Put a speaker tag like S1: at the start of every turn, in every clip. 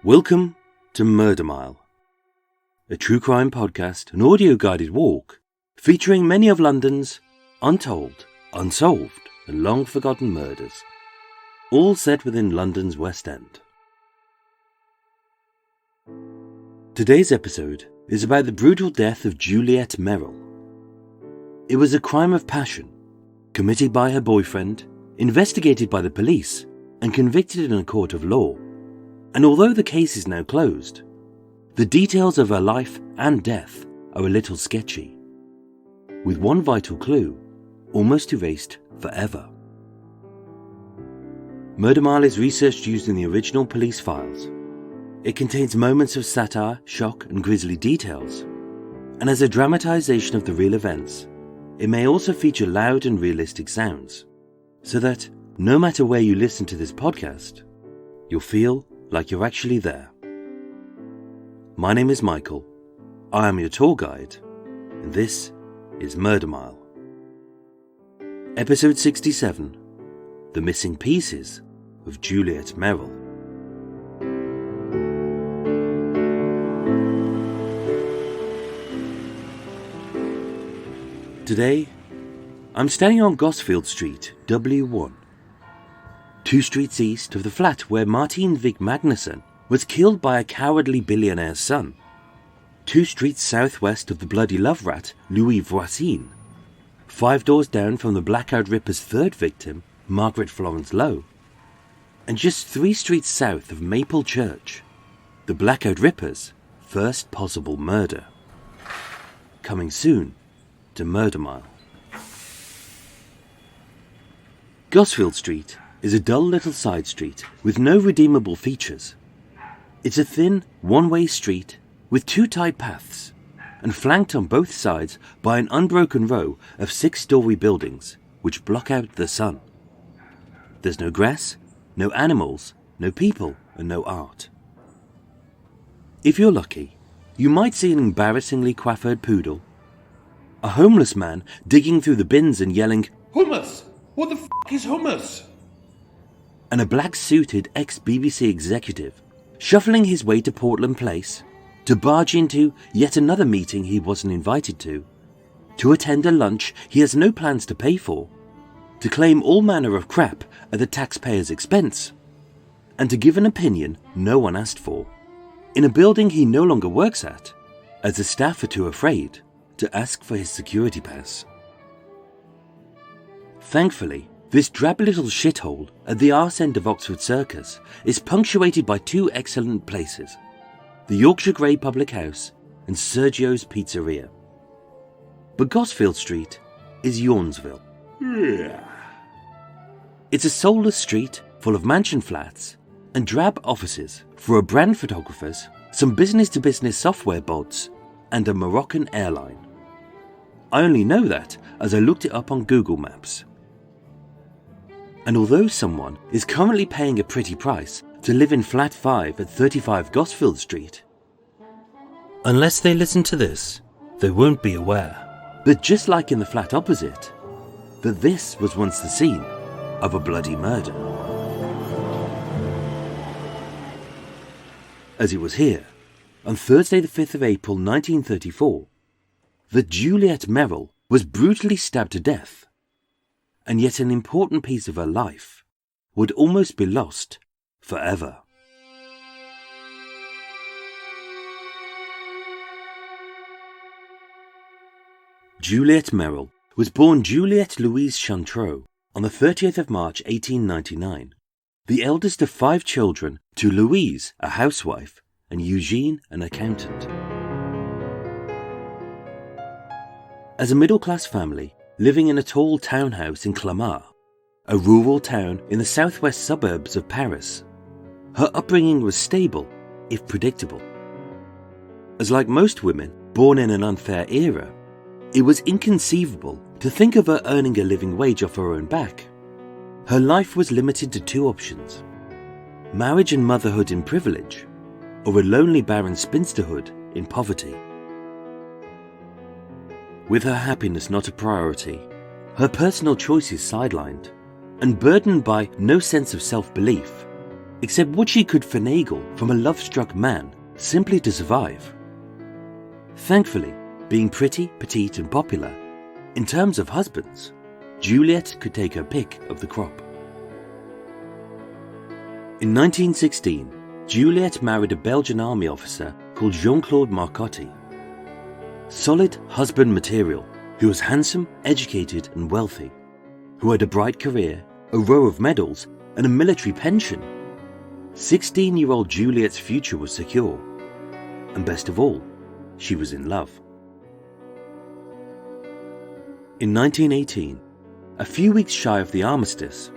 S1: Welcome to Murder Mile, a true crime podcast, an audio-guided walk featuring many of London's untold, unsolved and long-forgotten murders, all set within London's West End. Today's episode is about the brutal death of Juliette Merrill. It was a crime of passion, committed by her boyfriend, investigated by the police, and convicted in a court of law. And although the case is now closed, the details of her life and death are a little sketchy, with one vital clue almost erased forever. Murder Mile is researched using the original police files. It contains moments of satire, shock and grisly details, and as a dramatization of the real events, it may also feature loud and realistic sounds, so that no matter where you listen to this podcast, you'll feel like you're actually there. My name is Michael, I am your tour guide, and this is Murder Mile. Episode 67, The Missing Pieces of Juliette Merrill. Today, I'm standing on Gosfield Street, W1, 2 streets east of the flat where Martine Vig Magnussen was killed by a cowardly billionaire's son, 2 streets southwest of the bloody love rat Louis Voisin, 5 doors down from the Blackout Ripper's 3rd victim, Margaret Florence Lowe, and just 3 streets south of Maple Church, the Blackout Ripper's first possible murder. Coming soon to Murder Mile. Gosfield Street is a dull little side street with no redeemable features. It's a thin, one-way street with 2 tight paths and flanked on both sides by an unbroken row of 6-story buildings which block out the sun. There's no grass, no animals, no people and no art. If you're lucky, you might see an embarrassingly coiffured poodle, a homeless man digging through the bins and yelling, "Hummus! What the f*** is hummus?" and a black-suited ex-BBC executive shuffling his way to Portland Place to barge into yet another meeting he wasn't invited to attend a lunch he has no plans to pay for, to claim all manner of crap at the taxpayer's expense, and to give an opinion no one asked for, in a building he no longer works at, as the staff are too afraid to ask for his security pass. Thankfully, this drab little shithole at the arse end of Oxford Circus is punctuated by 2 excellent places, the Yorkshire Grey Public House and Sergio's Pizzeria. But Gosfield Street is Yawnsville. It's a soulless street full of mansion flats and drab offices for a brand photographers, some business-to-business software bots, and a Moroccan airline. I only know that as I looked it up on Google Maps. And although someone is currently paying a pretty price to live in flat 5 at 35 Gosfield Street, unless they listen to this, they won't be aware that just like in the flat opposite, that this was once the scene of a bloody murder. As it was here, on Thursday the 5th of April 1934, that Juliette Merrill was brutally stabbed to death, and yet an important piece of her life would almost be lost forever. Juliette Merrill was born Juliette Louise Chantreux on the 30th of March 1899, the eldest of 5 children to Louise, a housewife, and Eugene, an accountant. As a middle-class family living in a tall townhouse in Clamart, a rural town in the southwest suburbs of Paris, her upbringing was stable, if predictable. As like most women born in an unfair era, it was inconceivable to think of her earning a living wage off her own back. Her life was limited to 2 options: marriage and motherhood in privilege, or a lonely barren spinsterhood in poverty. With her happiness not a priority, her personal choices sidelined, and burdened by no sense of self-belief, except what she could finagle from a love-struck man simply to survive. Thankfully, being pretty, petite and popular, in terms of husbands, Juliette could take her pick of the crop. In 1916, Juliette married a Belgian army officer called Jean-Claude Marcotte. Solid husband material, who was handsome, educated and wealthy, who had a bright career, a row of medals and a military pension. 16-year-old Juliette's future was secure. And best of all, she was in love. In 1918, a few weeks shy of the armistice,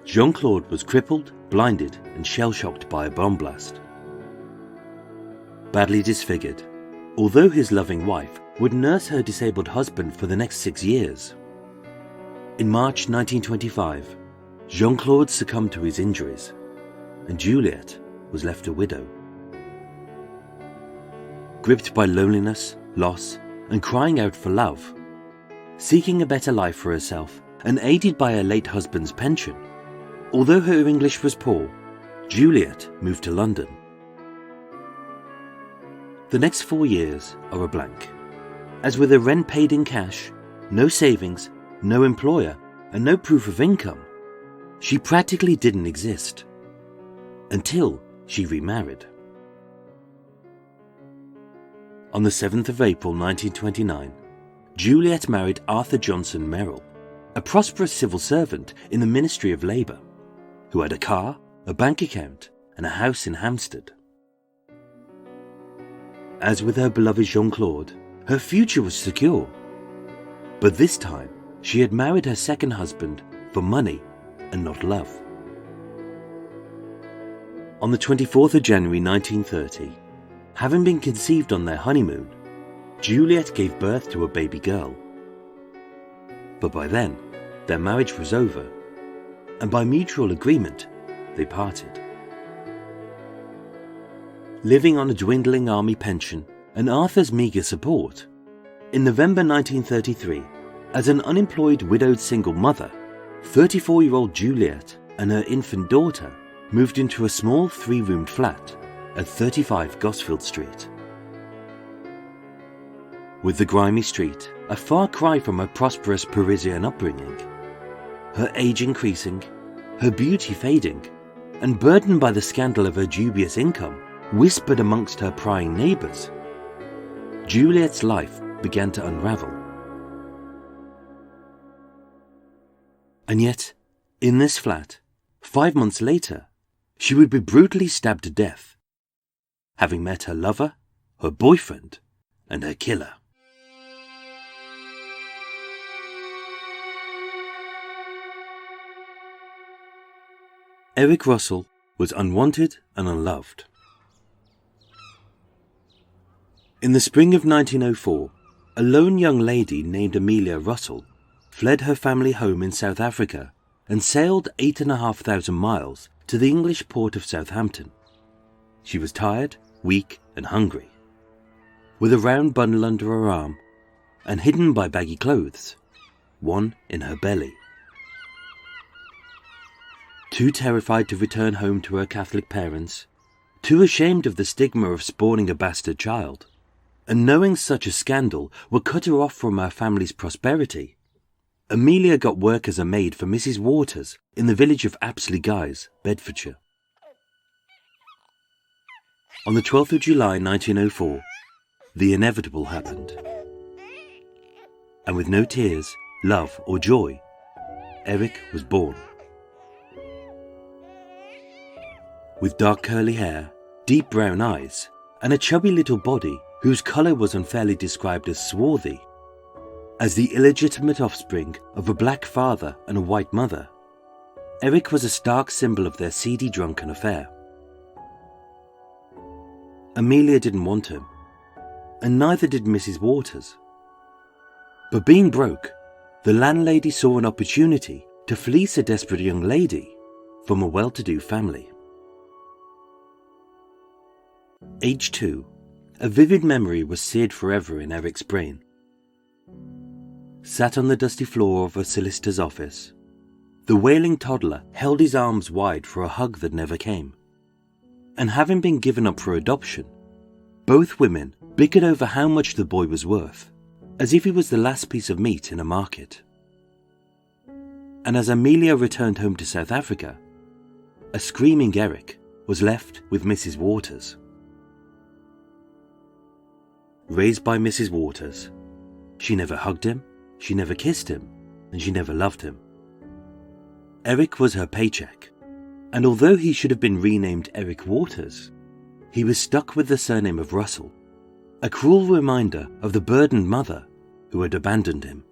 S1: Jean-Claude was crippled, blinded and shell-shocked by a bomb blast. Badly disfigured, although his loving wife would nurse her disabled husband for the next 6 years. In March 1925, Jean-Claude succumbed to his injuries, and Juliette was left a widow. Gripped by loneliness, loss, and crying out for love, seeking a better life for herself and aided by her late husband's pension, although her English was poor, Juliette moved to London. The next 4 years are a blank, as with her rent paid in cash, no savings, no employer, and no proof of income, she practically didn't exist. Until she remarried. On the 7th of April 1929, Juliette married Arthur Johnson Merrill, a prosperous civil servant in the Ministry of Labour, who had a car, a bank account, and a house in Hampstead. As with her beloved Jean-Claude, her future was secure. But this time, she had married her second husband for money and not love. On the 24th of January 1930, having been conceived on their honeymoon, Juliette gave birth to a baby girl. But by then, their marriage was over, and by mutual agreement, they parted. Living on a dwindling army pension and Arthur's meagre support, in November 1933, as an unemployed widowed single mother, 34-year-old Juliette and her infant daughter moved into a small 3-roomed flat at 35 Gosfield Street. With the grimy street a far cry from her prosperous Parisian upbringing, her age increasing, her beauty fading, and burdened by the scandal of her dubious income whispered amongst her prying neighbours, Juliette's life began to unravel. And yet, in this flat, 5 months later, she would be brutally stabbed to death, having met her lover, her boyfriend, and her killer. Eric Russell was unwanted and unloved. In the spring of 1904, a lone young lady named Amelia Russell fled her family home in South Africa and sailed 8,500 miles to the English port of Southampton. She was tired, weak and hungry, with a round bundle under her arm and hidden by baggy clothes, one in her belly. Too terrified to return home to her Catholic parents, too ashamed of the stigma of spawning a bastard child, and knowing such a scandal would cut her off from her family's prosperity, Amelia got work as a maid for Mrs. Waters in the village of Apsley Guys, Bedfordshire. On the 12th of July 1904, the inevitable happened. And with no tears, love or joy, Eric was born. With dark curly hair, deep brown eyes, and a chubby little body whose colour was unfairly described as swarthy, as the illegitimate offspring of a black father and a white mother, Eric was a stark symbol of their seedy drunken affair. Amelia didn't want him, and neither did Mrs. Waters. But being broke, the landlady saw an opportunity to fleece a desperate young lady from a well-to-do family. Age 2, a vivid memory was seared forever in Eric's brain. Sat on the dusty floor of a solicitor's office, The wailing toddler held his arms wide for a hug that never came. And having been given up for adoption, both women bickered over how much the boy was worth, as if he was the last piece of meat in a market. And as Amelia returned home to South Africa, a screaming Eric was left with Mrs. Waters. Raised by Mrs. Waters, she never hugged him, she never kissed him, and she never loved him. Eric was her paycheck, and although he should have been renamed Eric Waters, he was stuck with the surname of Russell, a cruel reminder of the burdened mother who had abandoned him.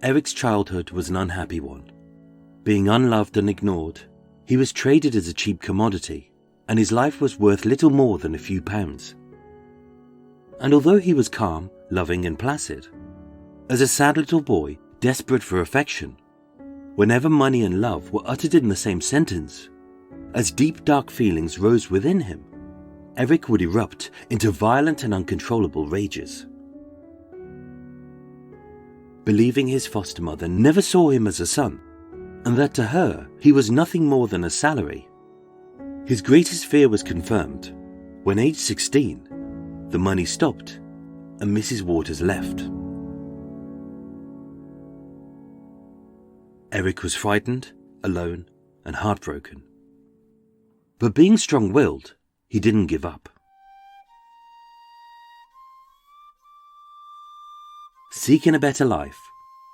S1: Eric's childhood was an unhappy one. Being unloved and ignored, he was traded as a cheap commodity, and his life was worth little more than a few pounds. And although he was calm, loving and placid, as a sad little boy desperate for affection, whenever money and love were uttered in the same sentence, as deep dark feelings rose within him, Eric would erupt into violent and uncontrollable rages. Believing his foster mother never saw him as a son, and that to her he was nothing more than a salary, his greatest fear was confirmed when, aged 16, the money stopped and Mrs. Waters left. Eric was frightened, alone, and heartbroken. But being strong-willed, he didn't give up. Seeking a better life,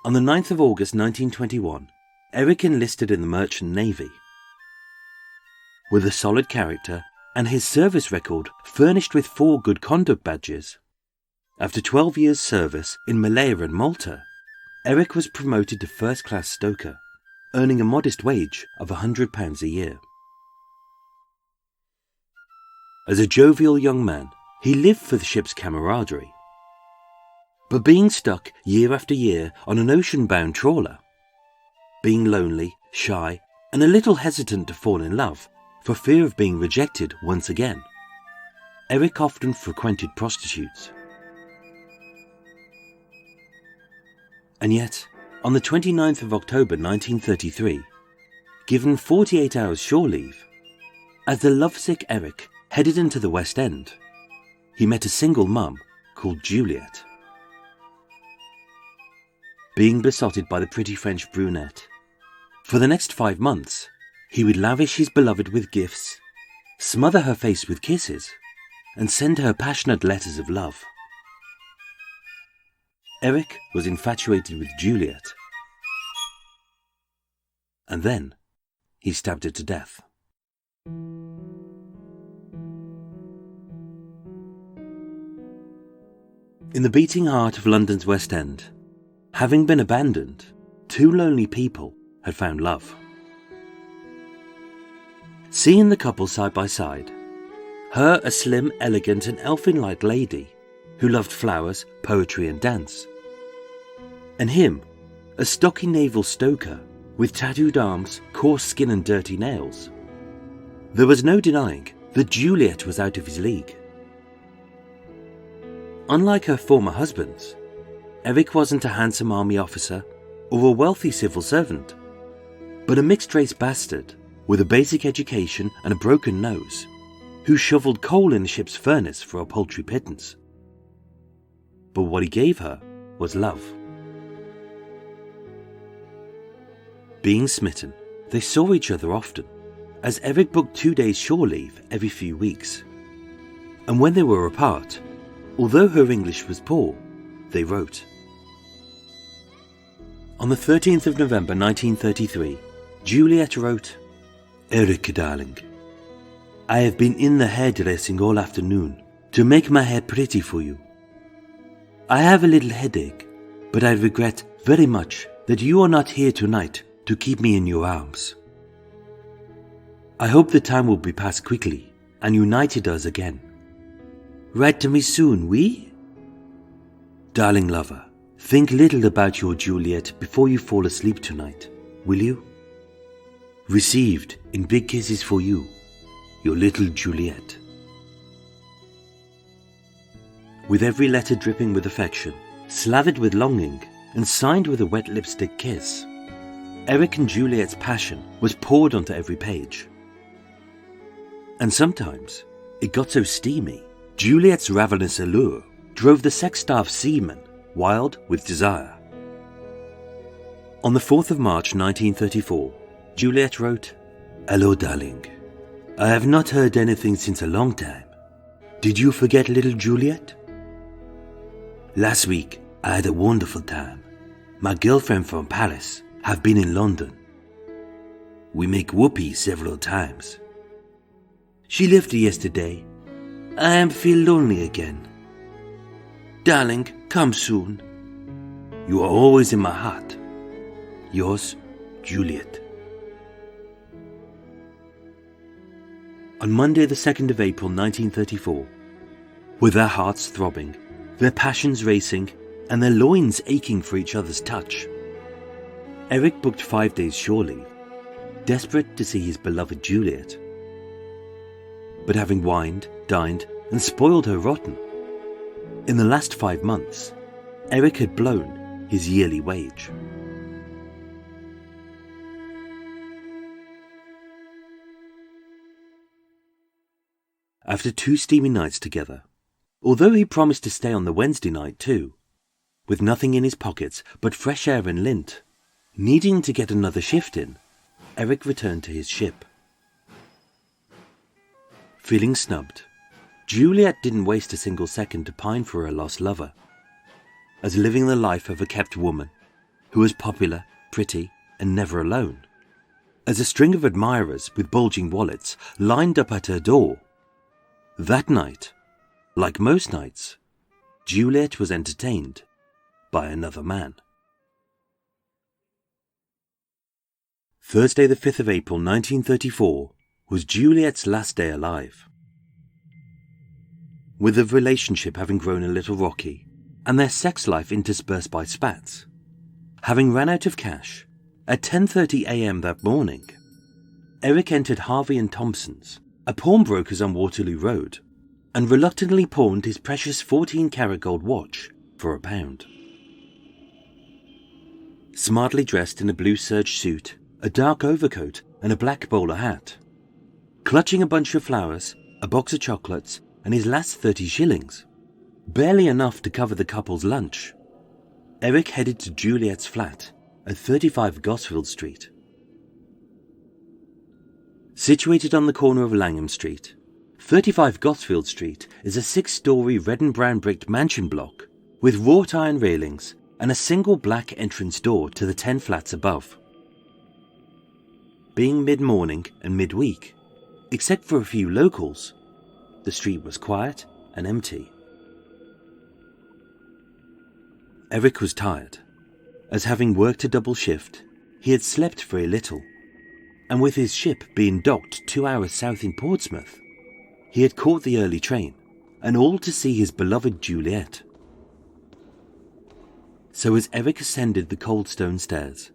S1: on the 9th of August 1921, Eric enlisted in the Merchant Navy. With a solid character and his service record furnished with 4 good conduct badges, after 12 years' service in Malaya and Malta, Eric was promoted to first-class stoker, earning a modest wage of £100 a year. As a jovial young man, he lived for the ship's camaraderie. But being stuck year after year on an ocean-bound trawler, being lonely, shy, and a little hesitant to fall in love for fear of being rejected once again, Eric often frequented prostitutes. And yet, on the 29th of October 1933, given 48 hours shore leave, as the lovesick Eric headed into the West End, he met a single mum called Juliette. Being besotted by the pretty French brunette, for the next 5 months, he would lavish his beloved with gifts, smother her face with kisses, and send her passionate letters of love. Eric was infatuated with Juliette. And then he stabbed her to death. In the beating heart of London's West End, having been abandoned, 2 lonely people had found love. Seeing the couple side by side, her a slim, elegant and elfin-like lady who loved flowers, poetry and dance, and him, a stocky naval stoker with tattooed arms, coarse skin and dirty nails, there was no denying that Juliette was out of his league. Unlike her former husbands, Eric wasn't a handsome army officer or a wealthy civil servant, but a mixed-race bastard with a basic education and a broken nose, who shoveled coal in the ship's furnace for a paltry pittance. But what he gave her was love. Being smitten, they saw each other often, as Eric booked 2 days shore leave every few weeks. And when they were apart, although her English was poor, they wrote. On the 13th of November 1933, Juliette wrote, "Eric, darling, I have been in the hairdressing all afternoon to make my hair pretty for you. I have a little headache, but I regret very much that you are not here tonight to keep me in your arms. I hope the time will be passed quickly and united us again. Write to me soon, oui? Darling lover, think little about your Juliette before you fall asleep tonight, will you? Received in big kisses for you, your little Juliette." With every letter dripping with affection, slathered with longing, and signed with a wet lipstick kiss. Eric and Juliette's passion was poured onto every page. And sometimes it got so steamy, Juliette's ravenous allure drove the sex-starved seaman wild with desire. On the 4th of March 1934, Juliette wrote, "Hello, darling. I have not heard anything since a long time. Did you forget little Juliette? Last week, I had a wonderful time. My girlfriend from Paris have been in London. We make whoopee several times. She left yesterday. I am feel lonely again. Darling, come soon. You are always in my heart. Yours, Juliette." On Monday the 2nd of April 1934, with their hearts throbbing, their passions racing, and their loins aching for each other's touch, Eric booked 5 days shore leave, desperate to see his beloved Juliette. But having wined, dined, and spoiled her rotten, in the last 5 months, Eric had blown his yearly wage. After 2 steamy nights together, although he promised to stay on the Wednesday night too, with nothing in his pockets but fresh air and lint, needing to get another shift in, Eric returned to his ship. Feeling snubbed, Juliette didn't waste a single second to pine for her lost lover, as living the life of a kept woman who was popular, pretty, and never alone, as a string of admirers with bulging wallets lined up at her door. That night, like most nights, Juliette was entertained by another man. Thursday the 5th of April 1934 was Juliette's last day alive. With the relationship having grown a little rocky, and their sex life interspersed by spats, having run out of cash, at 10:30 a.m. that morning, Eric entered Harvey and Thompson's, a pawnbroker's on Waterloo Road, and reluctantly pawned his precious 14-karat gold watch for £1. Smartly dressed in a blue serge suit, a dark overcoat, and a black bowler hat, clutching a bunch of flowers, a box of chocolates, and his last 30 shillings, barely enough to cover the couple's lunch, Eric headed to Juliette's flat at 35 Gosfield Street. Situated on the corner of Langham Street, 35 Gosfield Street is a 6-story red and brown bricked mansion block with wrought iron railings and a single black entrance door to the 10 flats above. Being mid-morning and mid-week, except for a few locals, the street was quiet and empty. Eric was tired, as having worked a double shift, he had slept very little, and with his ship being docked 2 hours south in Portsmouth, he had caught the early train, and all to see his beloved Juliette. So as Eric ascended the cold stone stairs,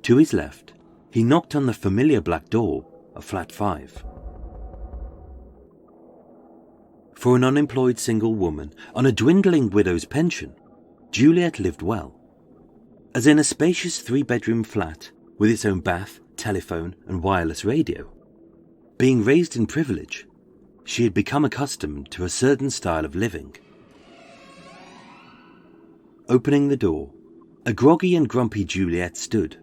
S1: to his left, he knocked on the familiar black door of flat 5. For an unemployed single woman on a dwindling widow's pension, Juliette lived well, as in a spacious 3-bedroom flat with its own bath, telephone, and wireless radio. Being raised in privilege, she had become accustomed to a certain style of living. Opening the door, a groggy and grumpy Juliette stood,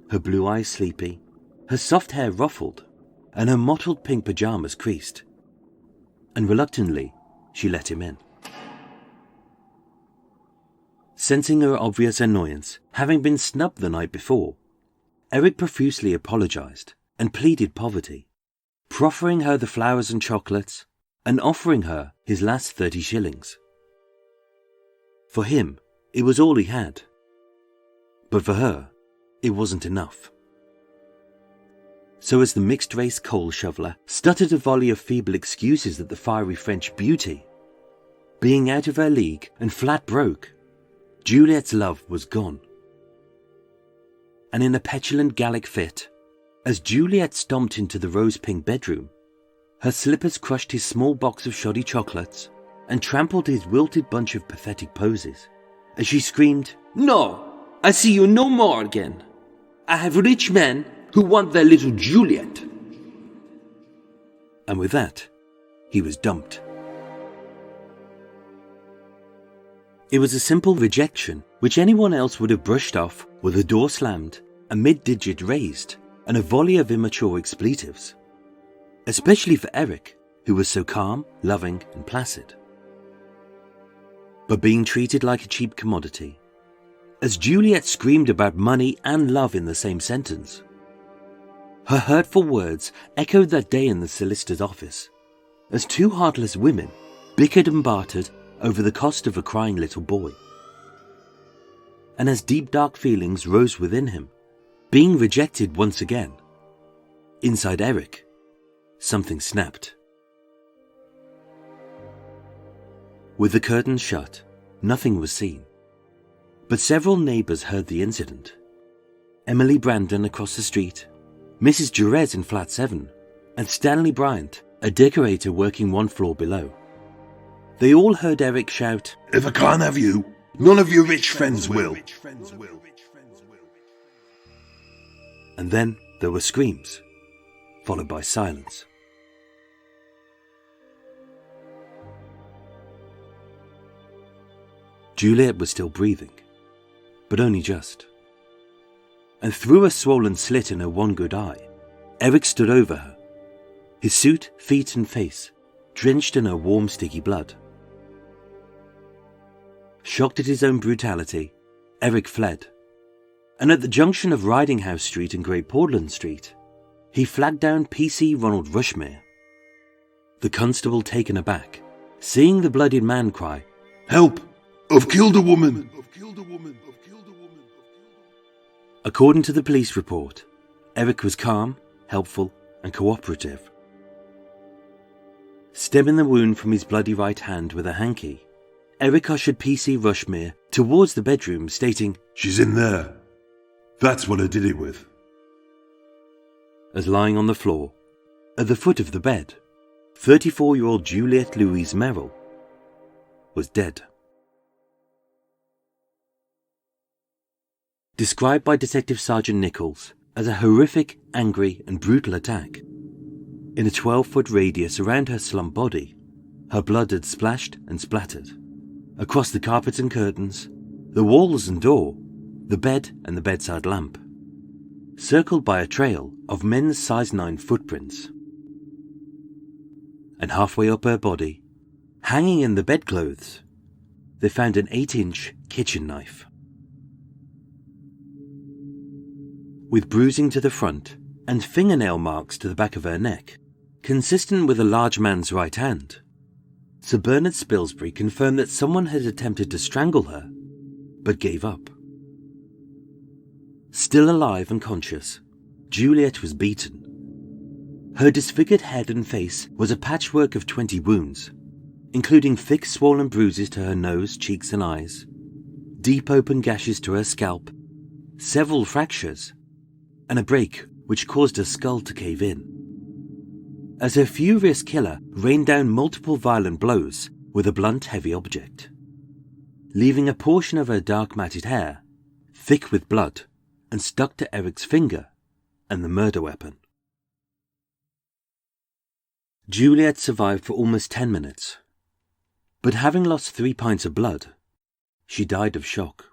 S1: her blue eyes sleepy, her soft hair ruffled, and her mottled pink pyjamas creased. And reluctantly, she let him in. Sensing her obvious annoyance, having been snubbed the night before, Eric profusely apologized and pleaded poverty, proffering her the flowers and chocolates and offering her his last 30 shillings. For him, it was all he had. But for her, it wasn't enough. So as the mixed-race coal shoveler stuttered a volley of feeble excuses at the fiery French beauty, being out of her league and flat broke, Juliette's love was gone. And in a petulant Gallic fit, as Juliette stomped into the rose-pink bedroom, her slippers crushed his small box of shoddy chocolates and trampled his wilted bunch of pathetic posies, as she screamed, "No, I see you no more again. I have rich men who want their little Juliette." And with that, he was dumped. It was a simple rejection which anyone else would have brushed off with a door slammed, a mid-digit raised, and a volley of immature expletives. Especially for Eric, who was so calm, loving, and placid. But being treated like a cheap commodity, as Juliette screamed about money and love in the same sentence. Her hurtful words echoed that day in the solicitor's office, as two heartless women bickered and bartered over the cost of a crying little boy. And as deep dark feelings rose within him, being rejected once again, inside Eric, something snapped. With the curtains shut, nothing was seen. But several neighbours heard the incident. Emily Brandon across the street, Mrs. Jerez in flat 7, and Stanley Bryant, a decorator working one floor below. They all heard Eric shout,
S2: "If I can't have you, none of your rich friends will."
S1: And then there were screams, followed by silence. Juliette was still breathing, but only just. And through a swollen slit in her one good eye, Eric stood over her, his suit, feet and face drenched in her warm, sticky blood. Shocked at his own brutality, Eric fled, and at the junction of Ridinghouse Street and Great Portland Street, he flagged down PC Ronald Rushmere. The constable, taken aback, seeing the bloodied man, cry,
S2: "Help! I've killed a woman!"
S1: According to the police report, Eric was calm, helpful and cooperative. Stemming the wound from his bloody right hand with a hanky, Eric ushered PC Rushmere towards the bedroom, stating,
S2: "She's in there. That's what I did it with."
S1: As lying on the floor, at the foot of the bed, 34-year-old Juliette Louise Merrill was dead. Described by Detective Sergeant Nichols as a horrific, angry and brutal attack. In a 12-foot radius around her slumped body, her blood had splashed and splattered. Across the carpets and curtains, the walls and door, the bed and the bedside lamp, circled by a trail of men's size 9 footprints. And halfway up her body, hanging in the bedclothes, they found an 8-inch kitchen knife. With bruising to the front and fingernail marks to the back of her neck, consistent with a large man's right hand, Sir Bernard Spilsbury confirmed that someone had attempted to strangle her, but gave up. Still alive and conscious, Juliette was beaten. Her disfigured head and face was a patchwork of 20 wounds, including thick swollen bruises to her nose, cheeks and eyes, deep open gashes to her scalp, several fractures, and a break which caused her skull to cave in. As her furious killer rained down multiple violent blows with a blunt, heavy object, leaving a portion of her dark matted hair, thick with blood, and stuck to Eric's finger and the murder weapon. Juliette survived for almost 10 minutes, but having lost 3 pints of blood, she died of shock.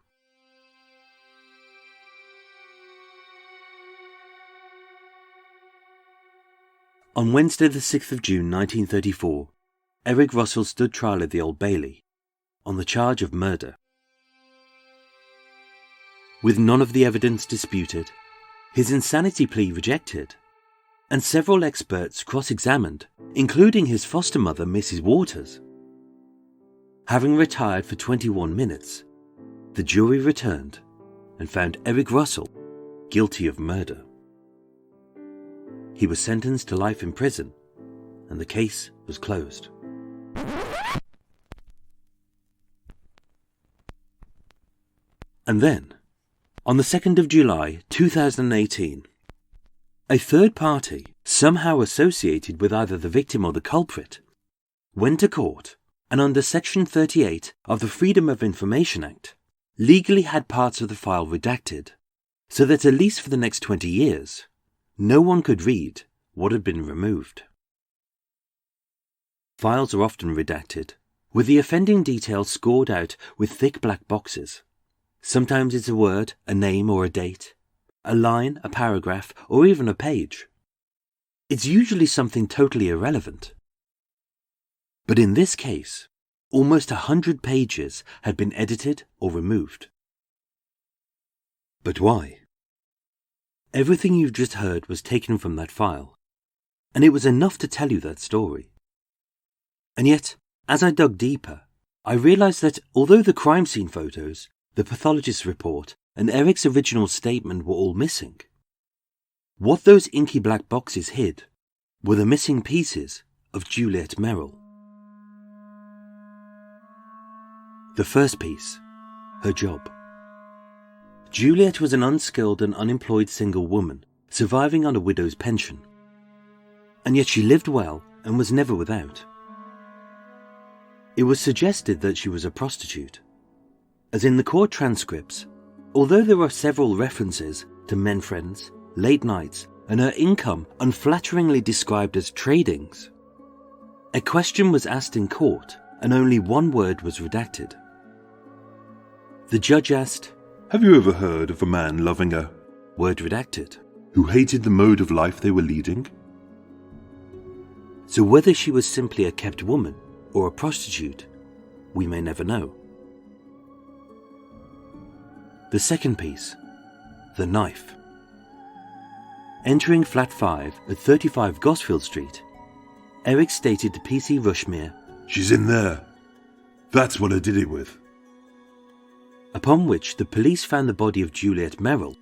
S1: On Wednesday the 6th of June 1934, Eric Russell stood trial at the Old Bailey on the charge of murder. With none of the evidence disputed, his insanity plea rejected, and several experts cross-examined, including his foster mother, Mrs. Waters. Having retired for 21 minutes, the jury returned and found Eric Russell guilty of murder. He was sentenced to life in prison, and the case was closed. And then, on the 2nd of July 2018, a third party, somehow associated with either the victim or the culprit, went to court and under Section 38 of the Freedom of Information Act, legally had parts of the file redacted, so that at least for the next 20 years, no one could read what had been removed. Files are often redacted, with the offending details scored out with thick black boxes. Sometimes it's a word, a name or a date, a line, a paragraph, or even a page. It's usually something totally irrelevant. But in this case, almost 100 pages had been edited or removed. But why? Everything you've just heard was taken from that file, and it was enough to tell you that story. And yet, as I dug deeper, I realized that although the crime scene photos, the pathologist's report, and Eric's original statement were all missing, what those inky black boxes hid were the missing pieces of Juliette Merrill. The first piece, her job. Juliette was an unskilled and unemployed single woman, surviving on a widow's pension. And yet she lived well and was never without. It was suggested that she was a prostitute. As in the court transcripts, although there are several references to men friends, late nights, and her income unflatteringly described as tradings, a question was asked in court and only one word was redacted. The judge asked,
S2: Have you ever heard of a man loving a
S1: word redacted,
S2: who hated the mode of life they were leading?
S1: so whether she was simply a kept woman or a prostitute, we may never know. The second piece, the knife. Entering flat 5 at 35 Gosfield Street, Eric stated to PC Rushmere,
S2: She's in there. That's what I did it with.
S1: Upon which the police found the body of Juliette Merrill,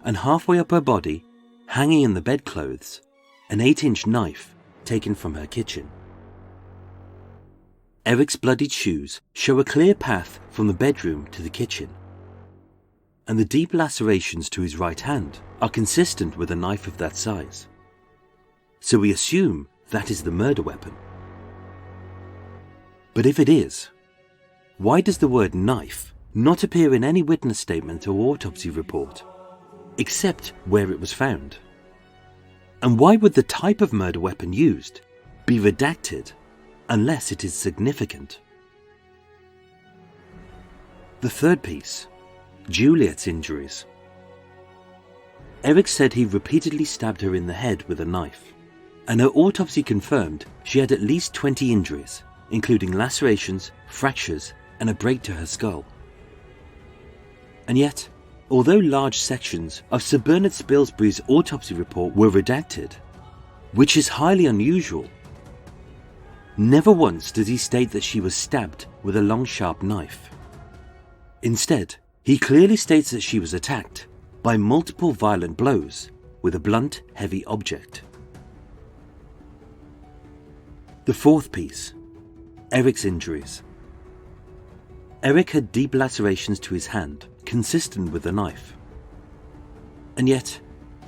S1: and halfway up her body, hanging in the bedclothes, an 8-inch knife taken from her kitchen. Eric's bloodied shoes show a clear path from the bedroom to the kitchen, and the deep lacerations to his right hand are consistent with a knife of that size. So we assume that is the murder weapon. But if it is, why does the word knife not appear in any witness statement or autopsy report, except where it was found? And why would the type of murder weapon used be redacted unless it is significant? The third piece, Juliette's injuries. Eric said he repeatedly stabbed her in the head with a knife, and her autopsy confirmed she had at least 20 injuries, including lacerations, fractures, and a break to her skull. And yet, although large sections of Sir Bernard Spilsbury's autopsy report were redacted, which is highly unusual, never once does he state that she was stabbed with a long sharp knife. Instead, he clearly states that she was attacked by multiple violent blows with a blunt, heavy object. The fourth piece, Eric's injuries. Eric had deep lacerations to his hand, consistent with the knife. And yet,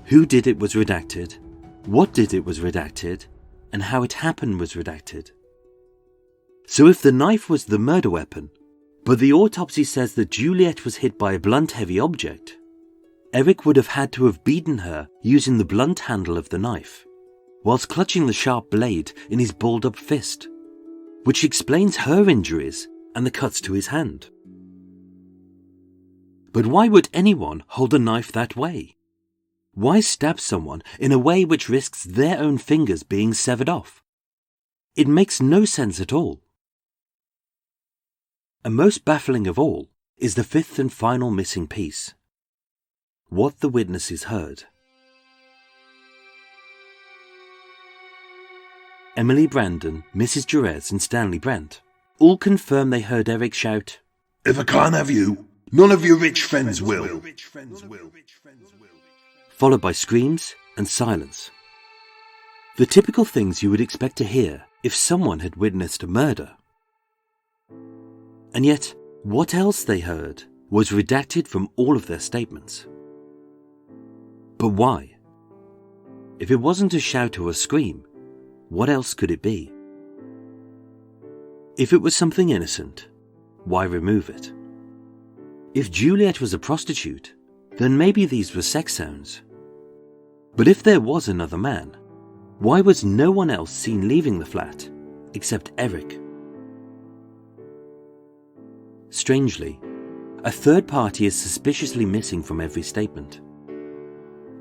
S1: who did it was redacted, what did it was redacted, and how it happened was redacted. So if the knife was the murder weapon, but the autopsy says that Juliette was hit by a blunt, heavy object, Eric would have had to have beaten her using the blunt handle of the knife, whilst clutching the sharp blade in his balled-up fist, which explains her injuries and the cuts to his hand. But why would anyone hold a knife that way? Why stab someone in a way which risks their own fingers being severed off? It makes no sense at all. And most baffling of all is the fifth and final missing piece. What the witnesses heard. Emily Brandon, Mrs. Jerez, and Stanley Brent all confirm they heard Eric shout,
S2: If I can't have you, none of your rich friends will.
S1: Followed by screams and silence. The typical things you would expect to hear if someone had witnessed a murder. And yet, what else they heard was redacted from all of their statements. But why? If it wasn't a shout or a scream, what else could it be? If it was something innocent, why remove it? If Juliette was a prostitute, then maybe these were sex sounds. But if there was another man, why was no one else seen leaving the flat except Eric? Strangely, a third party is suspiciously missing from every statement.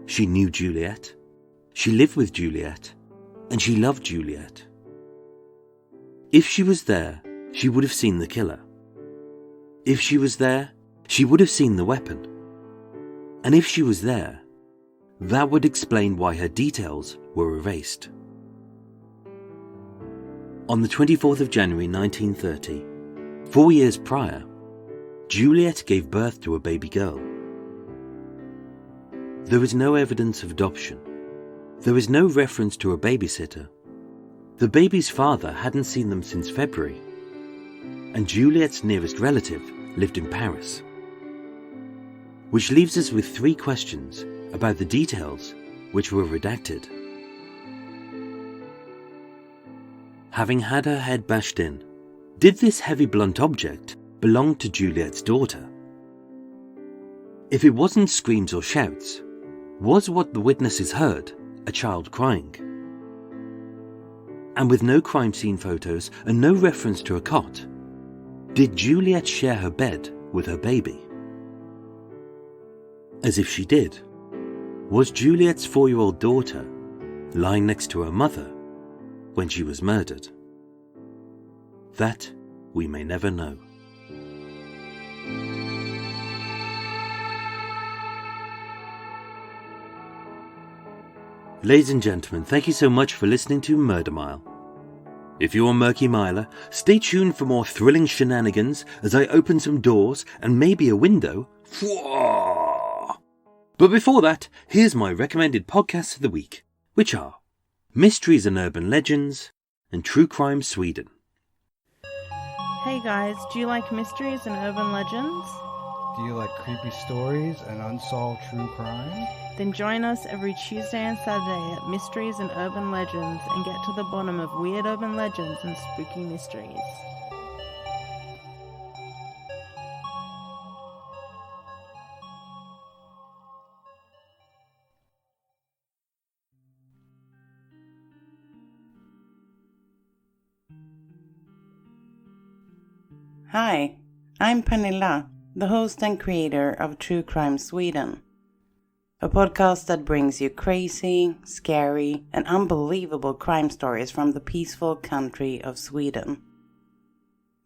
S1: She knew Juliette, she lived with Juliette, and she loved Juliette. If she was there, she would have seen the killer. If she was there, she would have seen the weapon. And if she was there, that would explain why her details were erased. On the 24th of January 1930, 4 years prior, Juliette gave birth to a baby girl. There is no evidence of adoption. There is no reference to a babysitter. The baby's father hadn't seen them since February, and Juliette's nearest relative lived in Paris. Which leaves us with 3 questions about the details which were redacted. Having had her head bashed in, did this heavy blunt object belong to Juliette's daughter? If it wasn't screams or shouts, was what the witnesses heard a child crying? And with no crime scene photos and no reference to a cot, did Juliette share her bed with her baby? As if she did, was Juliette's 4-year-old daughter lying next to her mother when she was murdered? That we may never know. Ladies and gentlemen, thank you so much for listening to Murder Mile. If you're a murky miler, stay tuned for more thrilling shenanigans as I open some doors and maybe a window. But before that, here's my recommended podcasts of the week, which are Mysteries and Urban Legends and True Crime Sweden.
S3: Hey guys, do you like mysteries and urban legends?
S4: Do you like creepy stories and unsolved true crime?
S3: Then join us every Tuesday and Saturday at Mysteries and Urban Legends and get to the bottom of weird urban legends and spooky mysteries. Hi, I'm Pernilla, the host and creator of True Crime Sweden, a podcast that brings you crazy, scary, and unbelievable crime stories from the peaceful country of Sweden.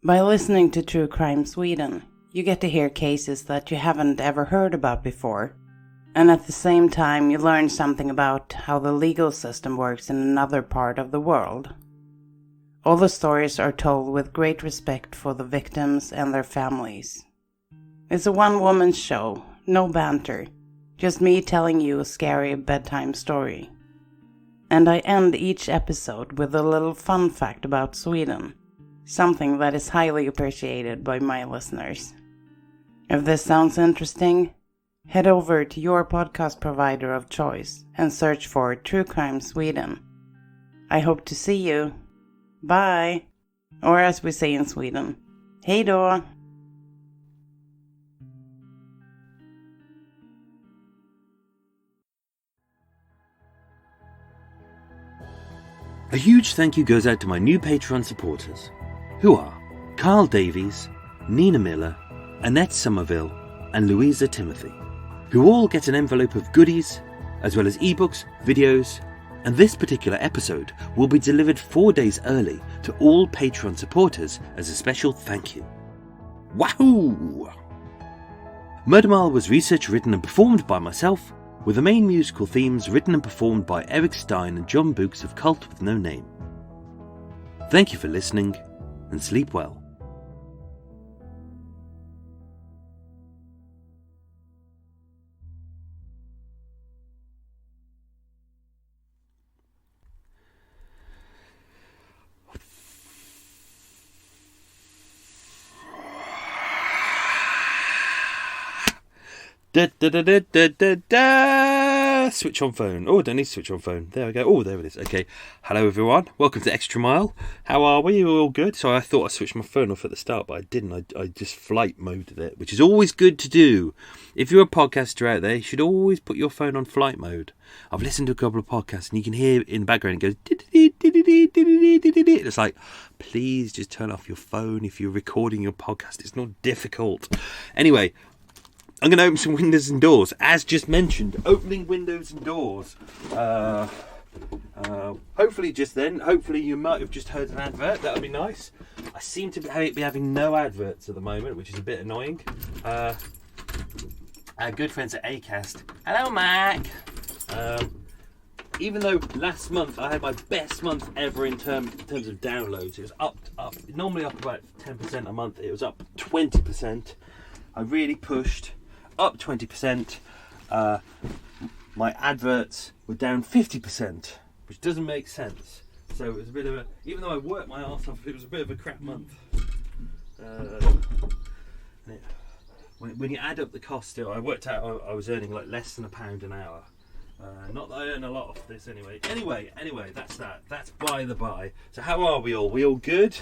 S3: By listening to True Crime Sweden, you get to hear cases that you haven't ever heard about before, and at the same time you learn something about how the legal system works in another part of the world. All the stories are told with great respect for the victims and their families. It's a one-woman show, no banter, just me telling you a scary bedtime story. And I end each episode with a little fun fact about Sweden, something that is highly appreciated by my listeners. If this sounds interesting, head over to your podcast provider of choice and search for True Crime Sweden. I hope to see you. Bye! Or as we say in Sweden, hej då!
S1: A huge thank you goes out to my new Patreon supporters, who are Carl Davies, Nina Miller, Annette Somerville, and Louisa Timothy, who all get an envelope of goodies, as well as ebooks, videos, and this particular episode will be delivered 4 days early to all Patreon supporters as a special thank you. Wahoo! Murder Mile was researched, written and performed by myself, with the main musical themes written and performed by Eric Stein and John Books of Cult with No Name. Thank you for listening, and sleep well. Da da da da da da da. Switch on phone. Oh, don't need to switch on phone. There we go. Oh, there it is. Okay. Hello, everyone. Welcome to Extra Mile. How are we? You all good? So I thought I switched my phone off at the start, but I didn't. I just flight moded it, which is always good to do. If you're a podcaster out there, you should always put your phone on flight mode. I've listened to a couple of podcasts, and you can hear in the background, it goes... It's like, please just turn off your phone if you're recording your podcast. It's not difficult. Anyway... I'm going to open some windows and doors. As just mentioned, opening windows and doors. Hopefully just then, hopefully you might have just heard an advert. That would be nice. I seem to be having no adverts at the moment, which is a bit annoying. Our good friends at Acast. Hello, Mac. Even though last month I had my best month ever in terms of downloads. It was up, normally up about 10% a month. It was up 20%. I really pushed. Up 20%. My adverts were down 50%, which doesn't make sense. So it was a bit of a, even though I worked my arse off, it was a bit of a crap month. When you add up the cost, still, I worked out I was earning like less than £1 an hour. Not that I earn a lot off this anyway. Anyway, that's that. That's by the by. So how are we all? We all good?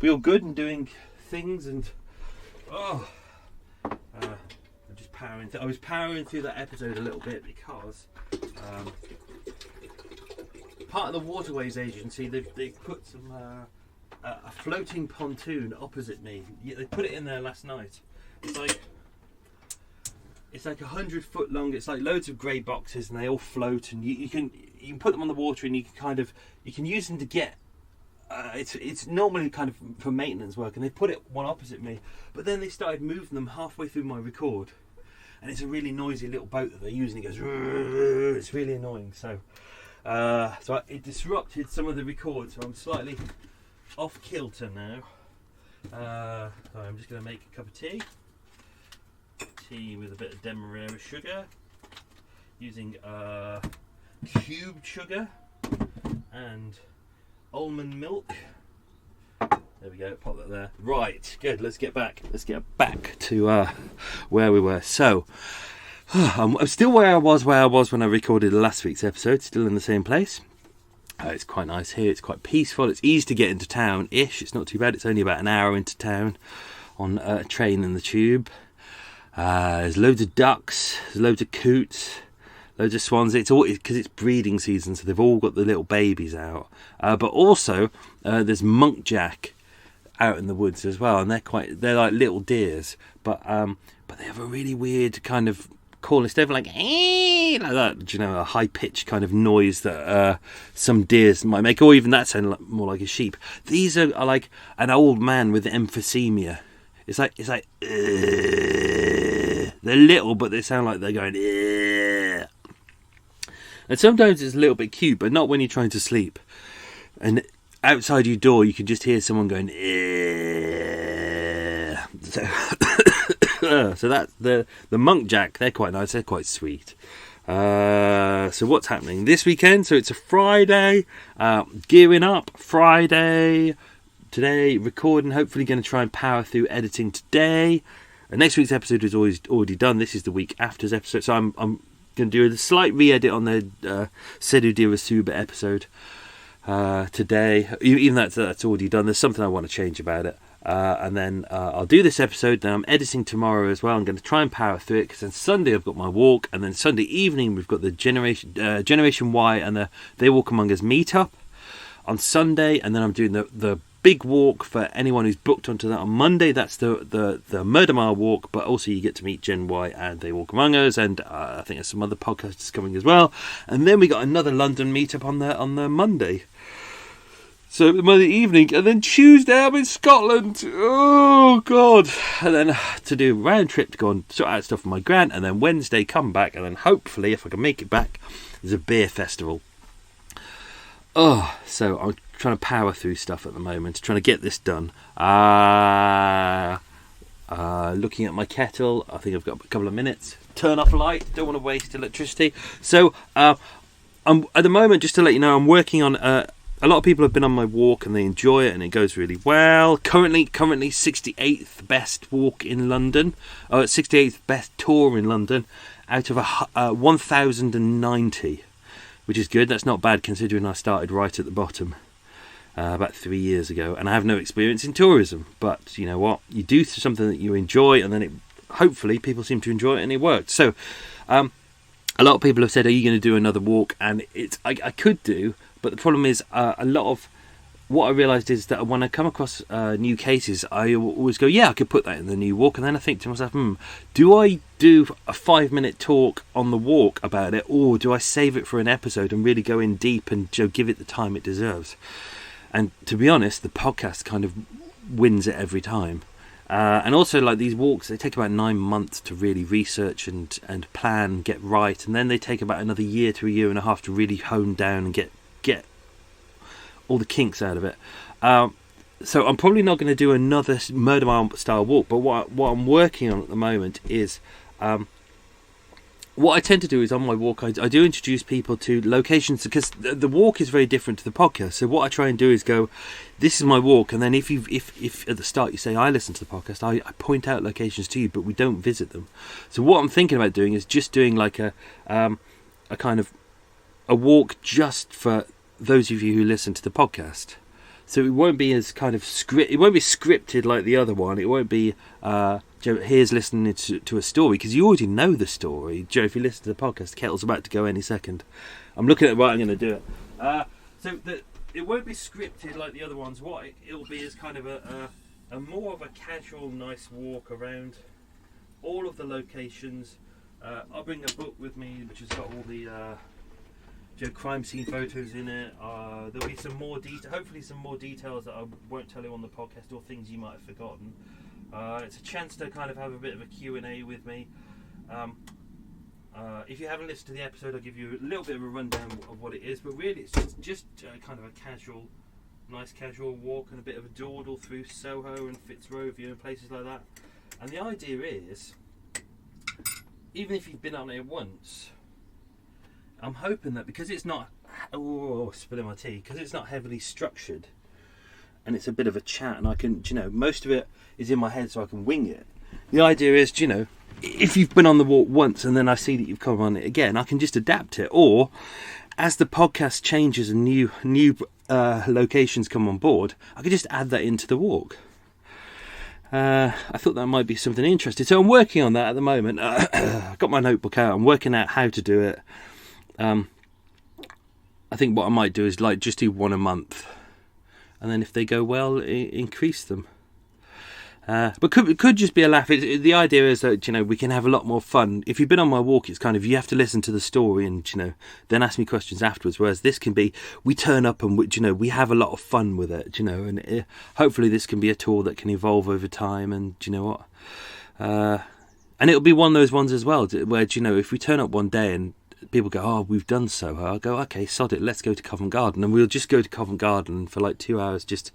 S1: We all good and doing things and I was powering through that episode a little bit because part of the Waterways Agency, they put some a floating pontoon opposite me. Yeah, they put it in there last night. It's like 100 foot long. It's like loads of grey boxes, and they all float. And you can put them on the water, and you can use them to get. It's normally kind of for maintenance work, and they put one opposite me. But then they started moving them halfway through my record. And it's a really noisy little boat that they're using. It goes, it's really annoying. So it disrupted some of the record. So I'm slightly off kilter now. So I'm just going to make a cup of tea. Tea with a bit of demerara sugar. Using cubed sugar and almond milk. There we go, pop that there. Right, good, let's get back to where we were. So, I'm still where I was when I recorded last week's episode, still in the same place. It's quite nice here, it's quite peaceful, it's easy to get into town-ish, it's not too bad, it's only about an hour into town on a train and the tube. There's loads of ducks, there's loads of coots, loads of swans. It's all because it's breeding season, so they've all got the little babies out. But also, there's munkjack out in the woods as well, and they're like little deers, but they have a really weird kind of call. Instead of like that, a high pitched kind of noise that some deers might make, or even that sound more like a sheep. These are like an old man with emphysema. It's like they're little, but they sound like they're going. And sometimes it's a little bit cute, but not when you're trying to sleep. And outside your door, you can just hear someone going. So that's the munkjack. They're quite nice. They're quite sweet. So what's happening this weekend? So it's a Friday. Gearing up. Friday. Today, recording. Hopefully going to try and power through editing today. Next week's episode is already done. This is the week after's episode. So I'm going to do a slight re-edit on the Sedu Dirasuba episode today. Even that's already done. There's something I want to change about it. And then I'll do this episode. Then I'm editing tomorrow as well. I'm going to try and power through it because then Sunday I've got my walk, and then Sunday evening we've got the Generation Y and the They Walk Among Us meetup on Sunday, and then I'm doing the big walk for anyone who's booked onto that on Monday. That's the Murder Mile walk, but also you get to meet Gen Y and They Walk Among Us, and I think there's some other podcasters coming as well. And then we got another London meetup on the Monday. So Monday evening, and then Tuesday I'm in Scotland. Oh God! And then to do a round trip to go and sort out stuff for my grant, and then Wednesday come back, and then hopefully if I can make it back, there's a beer festival. So I'm trying to power through stuff at the moment, trying to get this done. Looking at my kettle, I think I've got a couple of minutes. Turn off light, don't want to waste electricity. So I'm at the moment, just to let you know, I'm working on a lot of people have been on my walk and they enjoy it and it goes really well. Currently 68th best walk in London, 68th best tour in London out of 1,090, which is good. That's not bad considering I started right at the bottom about 3 years ago, and I have no experience in tourism. But you know what? You do something that you enjoy, and then hopefully people seem to enjoy it, and it worked. So a lot of people have said, are you going to do another walk? And I could do, but the problem is a lot of what I realised is that when I come across new cases, I always go, yeah, I could put that in the new walk. And then I think to myself, do I do a 5-minute talk on the walk about it, or do I save it for an episode and really go in deep and give it the time it deserves? And to be honest, the podcast kind of wins it every time. And also, like, these walks, they take about 9 months to really research and plan, get right. And then they take about another year to a year and a half to really hone down and get all the kinks out of it. So I'm probably not going to do another Murder Mile style walk, but what I'm working on at the moment is what I tend to do is on my walk I do introduce people to locations, because the walk is very different to the podcast. So what I try and do is go, this is my walk, and then if at the start you say I listen to the podcast, I point out locations to you, but we don't visit them. So what I'm thinking about doing is just doing like a kind of a walk just for those of you who listen to the podcast. So it won't be as kind of it won't be scripted like the other one. It won't be here's listening to a story, because you already know the story. Joe, if you listen to the podcast, the kettle's about to go any second. I'm looking at I'm going to do it. It won't be scripted like the other ones. What it'll be is kind of a more of a casual, nice walk around all of the locations. I'll bring a book with me which has got all the crime scene photos in it. There'll be some more hopefully some more details that I won't tell you on the podcast, or things you might have forgotten. It's a chance to kind of have a bit of a Q&A with me. If you haven't listened to the episode, I'll give you a little bit of a rundown of what it is, but really it's just kind of a nice casual walk and a bit of a dawdle through Soho and Fitzrovia and places like that. And the idea is, even if you've been on it once, I'm hoping that because it's not spilling my tea, because it's not heavily structured and it's a bit of a chat, and I can, most of it is in my head so I can wing it. The idea is, if you've been on the walk once and then I see that you've come on it again, I can just adapt it. Or as the podcast changes and new locations come on board, I can just add that into the walk. I thought that might be something interesting, so I'm working on that at the moment. I've got my notebook out, I'm working out how to do it. I think what I might do is just do one a month, and then if they go well, increase them. But could just be a laugh. The idea is that we can have a lot more fun. If you've been on my walk, it's kind of you have to listen to the story and then ask me questions afterwards. Whereas this can be we turn up and we have a lot of fun with it. And hopefully this can be a tour that can evolve over time. And and it'll be one of those ones as well where if we turn up one day and people go, oh, we've done Soho, I'll go, okay, sod it, let's go to Covent Garden, and we'll just go to Covent Garden for 2 hours, just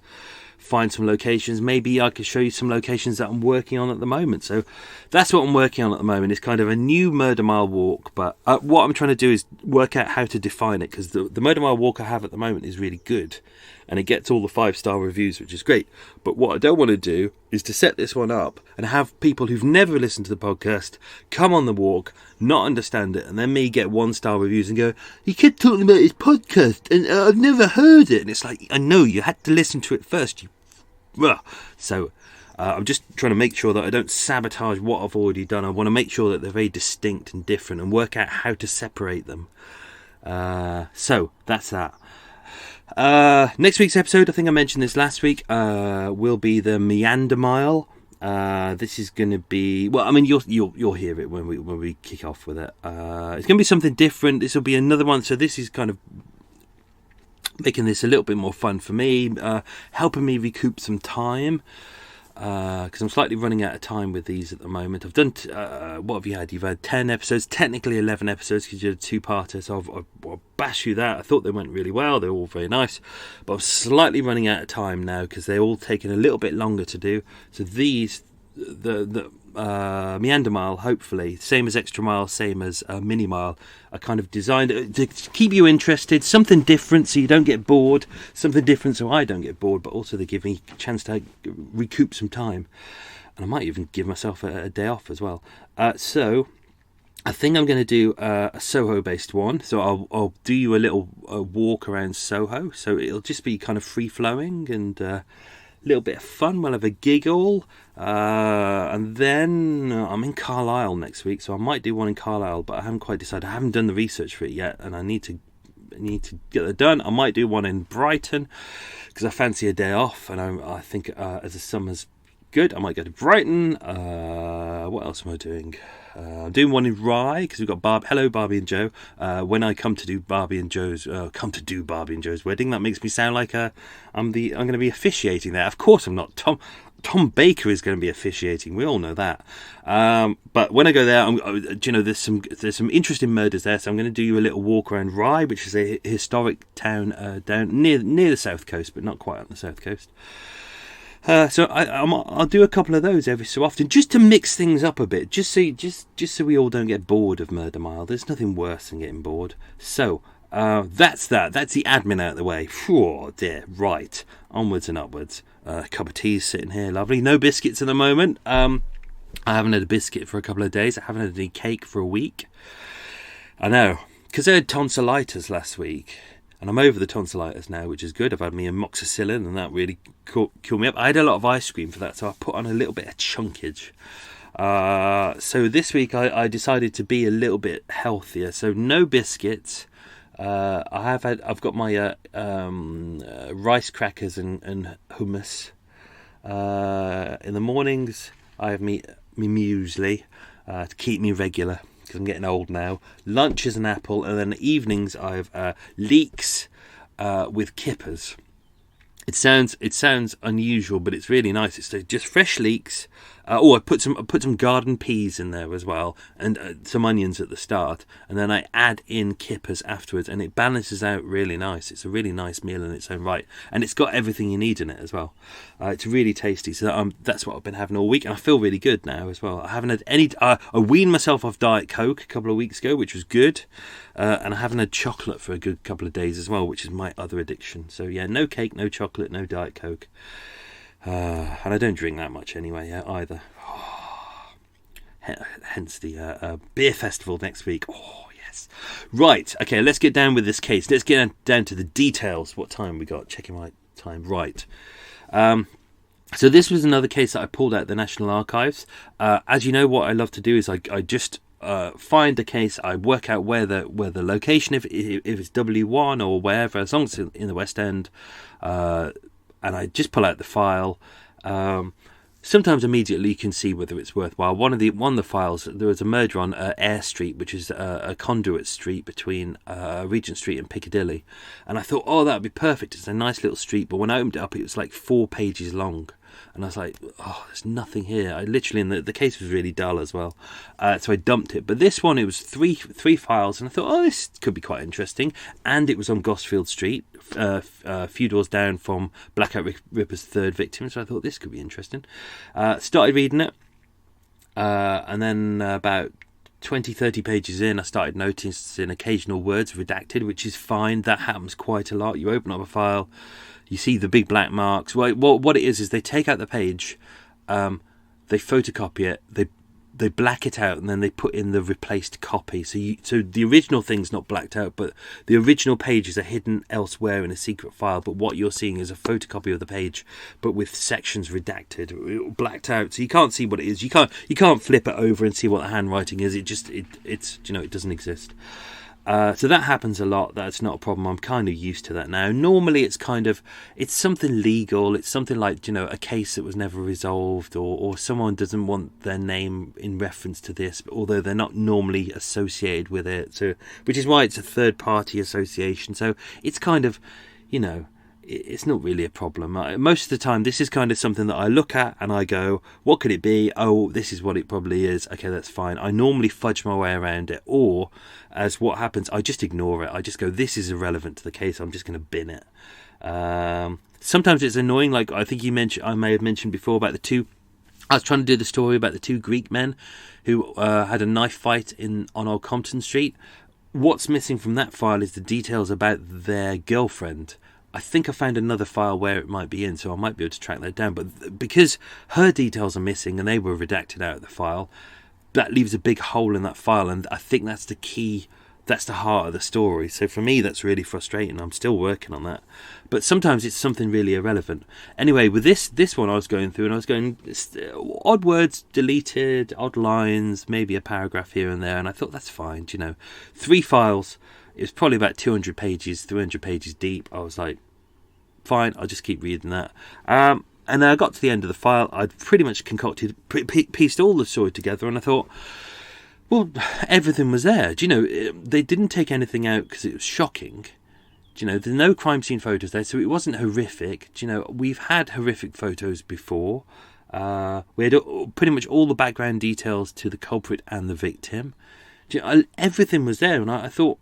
S1: find some locations. Maybe I could show you some locations that I'm working on at the moment. So that's what I'm working on at the moment. It's kind of a new Murder Mile walk, but what I'm trying to do is work out how to define it, because the Murder Mile walk I have at the moment is really good and it gets all the 5-star reviews, which is great. But what I don't want to do is to set this one up and have people who've never listened to the podcast come on the walk, not understand it, and then me get 1-star reviews and go, he kept talking about his podcast and I've never heard it. And it's like, I know, you had to listen to it first. So I'm just trying to make sure that I don't sabotage what I've already done. I want to make sure that they're very distinct and different and work out how to separate them. So that's that. Next week's episode, I think I mentioned this last week, will be the Meander Mile. This is going to be, well, I mean, you'll hear it when we kick off with it. It's going to be something different. This will be another one. So this is kind of making this a little bit more fun for me, helping me recoup some time, because I'm slightly running out of time with these at the moment. I've done, what have you had? You've had 10 episodes, technically 11 episodes, because you did a 2-parter, so I'll bash you that. I thought they went really well, they're all very nice, but I'm slightly running out of time now, because they're all taking a little bit longer to do. So these, meander mile, hopefully. Same as extra mile, same as mini mile. I kind of designed it to keep you interested, something different so you don't get bored, something different so I don't get bored, but also they give me a chance to recoup some time. And I might even give myself a day off as well. So I think I'm going to do a Soho-based one. So I'll do you a little walk around Soho. So it'll just be kind of free-flowing and a little bit of fun. We'll have a giggle. And then I'm in Carlisle next week, so I might do one in Carlisle, but I haven't quite decided. I haven't done the research for it yet, and I need to get that done. I might do one in Brighton because I fancy a day off, and I think as the summer's good, I might go to Brighton. What else am I doing? I'm doing one in Rye because we've got Hello Barbie and Joe. When I come to do Barbie and Joe's wedding, that makes me sound like I'm going to be officiating there. Of course I'm not. Tom Baker is going to be officiating. We all know that. But when I go there, there's some interesting murders there. So I'm going to do you a little walk around Rye, which is a historic town down near the south coast, but not quite on the south coast. So I'll do a couple of those every so often, just to mix things up a bit, just so we all don't get bored of Murder Mile. There's nothing worse than getting bored. So that's that. That's the admin out of the way. Oh dear. Right, onwards and upwards. A cup of tea sitting here, lovely. No biscuits at the moment. I haven't had a biscuit for a couple of days. I haven't had any cake for a week. I know, because I had tonsillitis last week. And I'm over the tonsillitis now, which is good. I've had me amoxicillin, and that really killed me up. I had a lot of ice cream for that, so I put on a little bit of chunkage. So this week I decided to be a little bit healthier. So no biscuits. I've got my rice crackers and hummus. In the mornings, I have me muesli to keep me regular, because I'm getting old now. Lunch is an apple, and then evenings I've leeks with kippers. It sounds unusual, but it's really nice. It's just fresh leeks. I put some garden peas in there as well, and some onions at the start, and then I add in kippers afterwards, and it balances out really nice. It's a really nice meal in its own right, and it's got everything you need in it as well. It's really tasty. So that's what I've been having all week, and I feel really good now as well. I haven't had any. I weaned myself off Diet Coke a couple of weeks ago, which was good, and I haven't had chocolate for a good couple of days as well, which is my other addiction. So yeah, no cake, no chocolate, no Diet Coke. And I don't drink that much anyway either. Hence the beer festival next week. Oh, yes. Right, okay, let's get down with this case. Let's get down to the details. What time we got? Checking my time. Right. So this was another case that I pulled out of the National Archives. As you know, what I love to do is I just find a case. I work out where the location, if it's W1 or wherever, as long as it's in the West End, and I just pull out the file. Sometimes immediately you can see whether it's worthwhile. One of the files, there was a murder on Eyre Street, which is a conduit street between Regent Street and Piccadilly, and I thought, oh, that would be perfect. It's a nice little street, but when I opened it up, it was like 4 pages long. And I was like, oh, there's nothing here. I literally, and the case was really dull as well. So I dumped it. But this one, it was three files. And I thought, oh, this could be quite interesting. And it was on Gosfield Street, a few doors down from Blackout Ripper's third victim. So I thought this could be interesting. Started reading it. And then about 20-30 pages in, I started noticing occasional words redacted, which is fine. That happens quite a lot. You open up a file, you see the big black marks. Well, what it is they take out the page, they photocopy it, they black it out, and then they put in the replaced copy. So the original thing's not blacked out, but the original pages are hidden elsewhere in a secret file. But what you're seeing is a photocopy of the page, but with sections redacted, blacked out. So you can't see what it is. You can't flip it over and see what the handwriting is. It doesn't exist. So that happens a lot. That's not a problem. I'm kind of used to that now. Normally it's something legal. It's something like, a case that was never resolved, or someone doesn't want their name in reference to this, although they're not normally associated with it. So, which is why it's a third party association. So it's kind of, it's not really a problem. Most of the time, this is kind of something that I look at and I go, what could it be? Oh, this is what it probably is. Okay, that's fine. I normally fudge my way around it, or as what happens, I just ignore it. I just go, this is irrelevant to the case. I'm just going to bin it. Sometimes it's annoying. Like I think I may have mentioned before about the two I was trying to do the story about the two Greek men who had a knife fight on Old Compton Street. What's missing from that file is the details about their girlfriend. I think I found another file where it might be in, so I might be able to track that down. But because her details are missing and they were redacted out of the file, that leaves a big hole in that file, and I think that's the key. That's the heart of the story. So for me, that's really frustrating. I'm still working on that. But sometimes it's something really irrelevant. Anyway, with this one I was going through, and I was going, odd words deleted, odd lines, maybe a paragraph here and there, and I thought that's fine. 3 files. It was probably about 200 pages, 300 pages deep. I was like, fine, I'll just keep reading that. And then I got to the end of the file. I'd pretty much pieced all the story together, and I thought, well, everything was there. They didn't take anything out because it was shocking. There's no crime scene photos there, so it wasn't horrific. We've had horrific photos before. We had pretty much all the background details to the culprit and the victim. Everything was there, and I thought,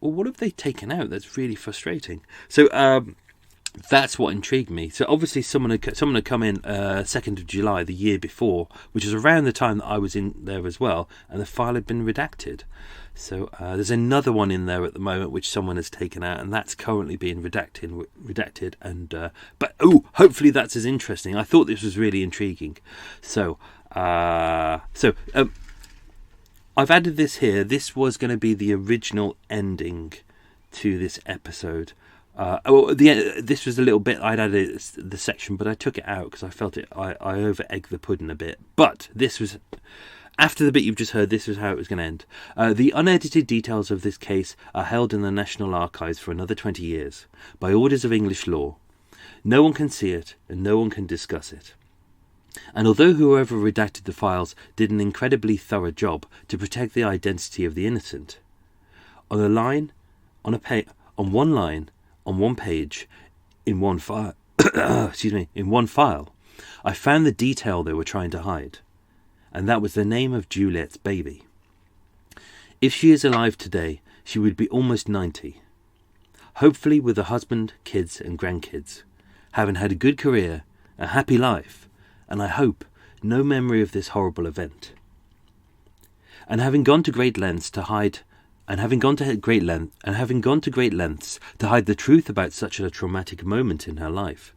S1: well, what have they taken out? That's really frustrating. So that's what intrigued me. So obviously someone had come in 2nd of July the year before, which was around the time that I was in there as well, and the file had been redacted. So there's another one in there at the moment which someone has taken out, and that's currently being redacted. And hopefully that's as interesting. I thought this was really intriguing. So I've added this here. This was going to be the original ending to this episode. This was a little bit I'd added the section, but I took it out because I felt I over-egged the pudding a bit. But this was, after the bit you've just heard, this was how it was going to end. The unedited details of this case are held in the National Archives for another 20 years, by orders of English law. No one can see it, and no one can discuss it. And although whoever redacted the files did an incredibly thorough job to protect the identity of the innocent, on one page, in one file, I found the detail they were trying to hide, and that was the name of Juliette's baby. If she is alive today, she would be almost 90, hopefully with a husband, kids and grandkids, having had a good career, a happy life, and I hope no memory of this horrible event. And having gone to great lengths to hide the truth about such a traumatic moment in her life,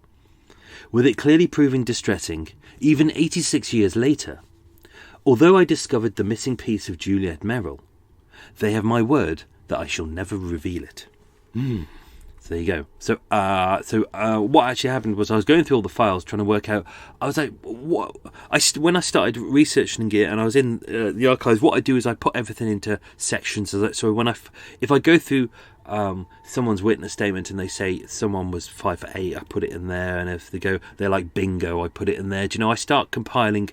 S1: with it clearly proving distressing, even 86 years later. Although I discovered the missing piece of Juliette Merrill, they have my word that I shall never reveal it. So there you go. So what actually happened was I was going through all the files trying to work out. I was like, what? When I started researching it and I was in the archives, what I do is I put everything into sections. So if I go through someone's witness statement and they say someone was 5'8", I put it in there. And if they're like bingo, I put it in there. I start compiling.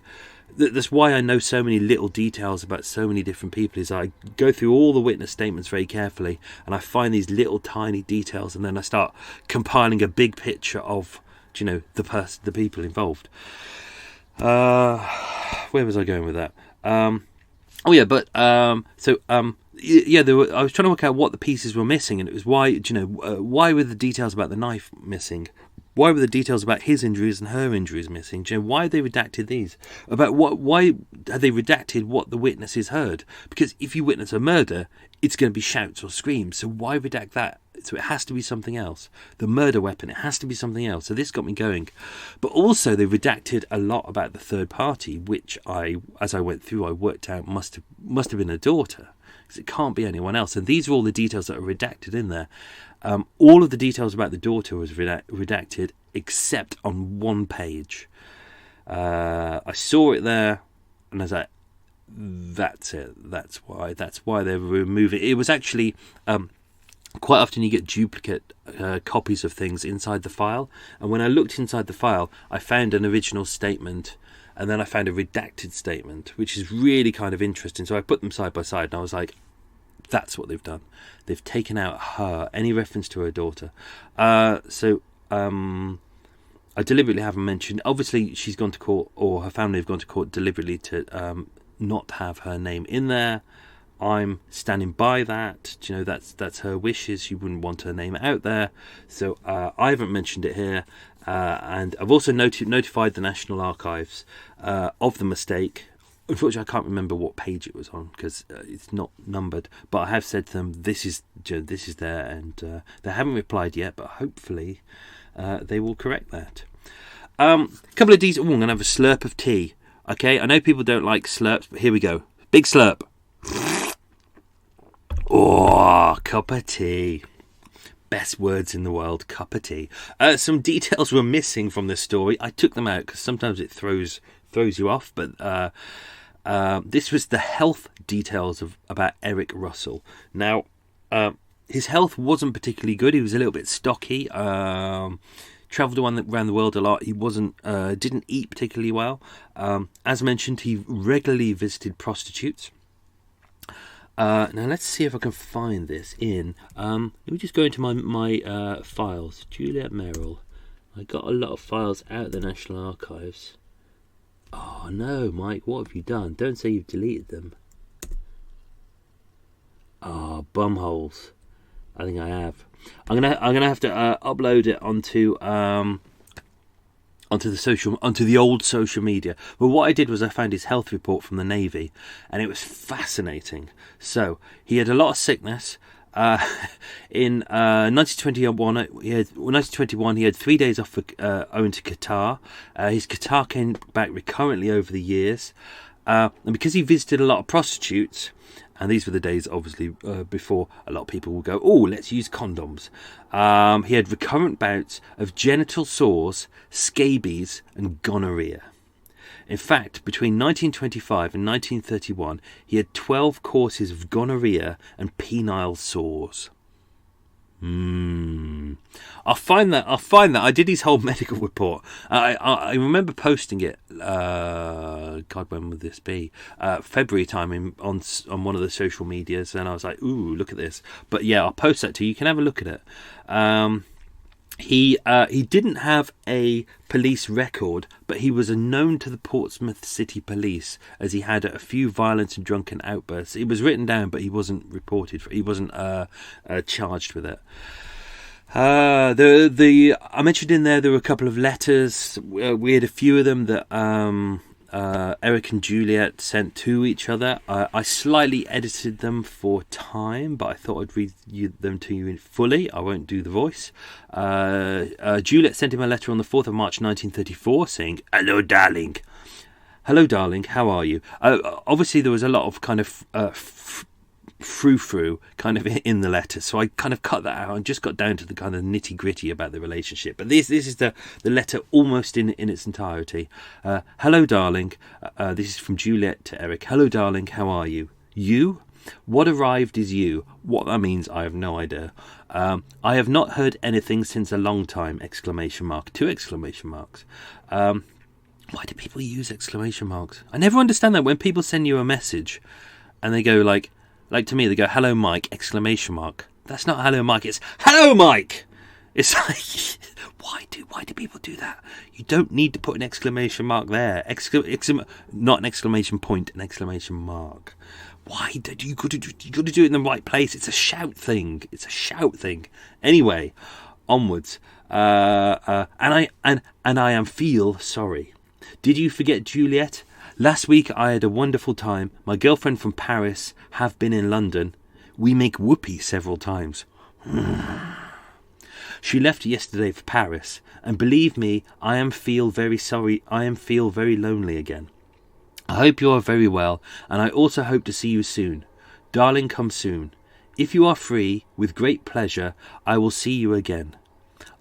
S1: That's why I know so many little details about so many different people, is I go through all the witness statements very carefully and I find these little tiny details, and then I start compiling a big picture of the people involved. Where was I going with that? I was trying to work out what the pieces were missing, and it was why were the details about the knife missing? Why were the details about his injuries and her injuries missing? Why have they redacted these? Why have they redacted what the witnesses heard? Because if you witness a murder, it's going to be shouts or screams. So why redact that? So it has to be something else. The murder weapon, it has to be something else. So this got me going. But also they redacted a lot about the third party, which as I went through, I worked out must have been a daughter, because it can't be anyone else. And these are all the details that are redacted in there. All of the details about the daughter was redacted except on one page. I saw it there and I was like, that's it. That's why they remove it. It was actually quite often you get duplicate copies of things inside the file. And when I looked inside the file, I found an original statement and then I found a redacted statement, which is really kind of interesting. So I put them side by side and I was like, that's what they've done. They've taken out any reference to her daughter. I deliberately haven't mentioned. Obviously, she's gone to court, or her family have gone to court deliberately to not have her name in there. I'm standing by that. You know, that's her wishes. She wouldn't want her name out there, so I haven't mentioned it here. And I've also notified the National Archives of the mistake. Unfortunately, I can't remember what page it was on because it's not numbered. But I have said to them, this is there, and they haven't replied yet. But hopefully, they will correct that. A couple of these. I'm going to have a slurp of tea. Okay, I know people don't like slurps, but here we go. Big slurp. Oh, cup of tea. Best words in the world, cup of tea. Some details were missing from this story. I took them out because sometimes it throws you off. But this was the health details about Eric Russell. Now, his health wasn't particularly good. He was a little bit stocky. Travelled around the world a lot. He didn't eat particularly well. As mentioned, he regularly visited prostitutes. Now let's see if I can find this in. Let me just go into my files. Juliette Merrill. I got a lot of files out of the National Archives. Oh no, Mike, what have you done? Don't say you've deleted them. Oh, bumholes. I think I have. I'm gonna have to upload it onto the old social media. But what I did was I found his health report from the Navy, and it was fascinating. So he had a lot of sickness. In 1921, he had 3 days off owing to catarrh. His catarrh came back recurrently over the years, and because he visited a lot of prostitutes. And these were the days, obviously, before a lot of people would go, oh, let's use condoms. He had recurrent bouts of genital sores, scabies, and gonorrhea. In fact, between 1925 and 1931, he had 12 courses of gonorrhea and penile sores. I'll find that. I did his whole medical report. I remember posting it. God, when would this be? February time on one of the social medias, and I was like, "Ooh, look at this!" But yeah, I'll post that to you. You can have a look at it. He didn't have a police record, but he was known to the Portsmouth City Police as he had a few violent and drunken outbursts. It was written down, but he wasn't reported. He wasn't charged with it. I mentioned in there were a couple of letters. We had a few of them that Eric and Juliette sent to each other. I slightly edited them for time, but I thought I'd read them to you fully. I won't do the voice. Juliette sent him a letter on the 4th of March 1934 saying, "Hello, darling. Hello, darling. How are you?" Obviously, there was a lot of kind of frou-frou kind of in the letter, so I kind of cut that out and just got down to the kind of nitty-gritty about the relationship. But this is the letter almost in its entirety. Hello, darling. This is from Juliette to Eric. Hello, darling. How are you? You? What arrived is you. What that means, I have no idea. I have not heard anything since a long time! ! 2 exclamation marks. Why do people use exclamation marks? I never understand that when people send you a message and they go like to me, they go, "Hello, Mike!" ! That's not "Hello, Mike." It's "Hello, Mike!" It's like, why do people do that? You don't need to put an exclamation mark there. Not an exclamation point, an exclamation mark. Why did you got to do it in the right place? It's a shout thing. Anyway, onwards. And I feel sorry. Did you forget Juliette? Last week I had a wonderful time. My girlfriend from Paris have been in London. We make whoopee several times. She left yesterday for Paris, and believe me, I am feel very sorry. I am feel very lonely again. I hope you are very well, and I also hope to see you soon. Darling, come soon. If you are free, with great pleasure, I will see you again.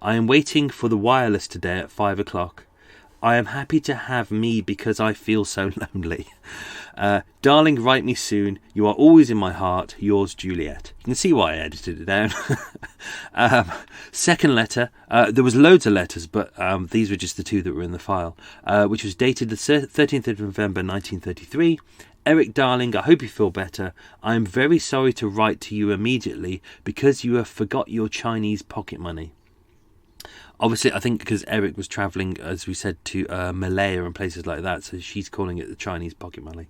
S1: I am waiting for the wireless today at 5 o'clock. I am happy to have me because I feel so lonely. Darling, write me soon. You are always in my heart. Yours, Juliette. You can see why I edited it down. Second letter. There was loads of letters, but these were just the 2 that were in the file, which was dated the 13th of November 1933. Eric, darling, I hope you feel better. I am very sorry to write to you immediately because you have forgot your Chinese pocket money. Obviously, I think because Eric was travelling, as we said, to Malaya and places like that, so she's calling it the Chinese pocket money.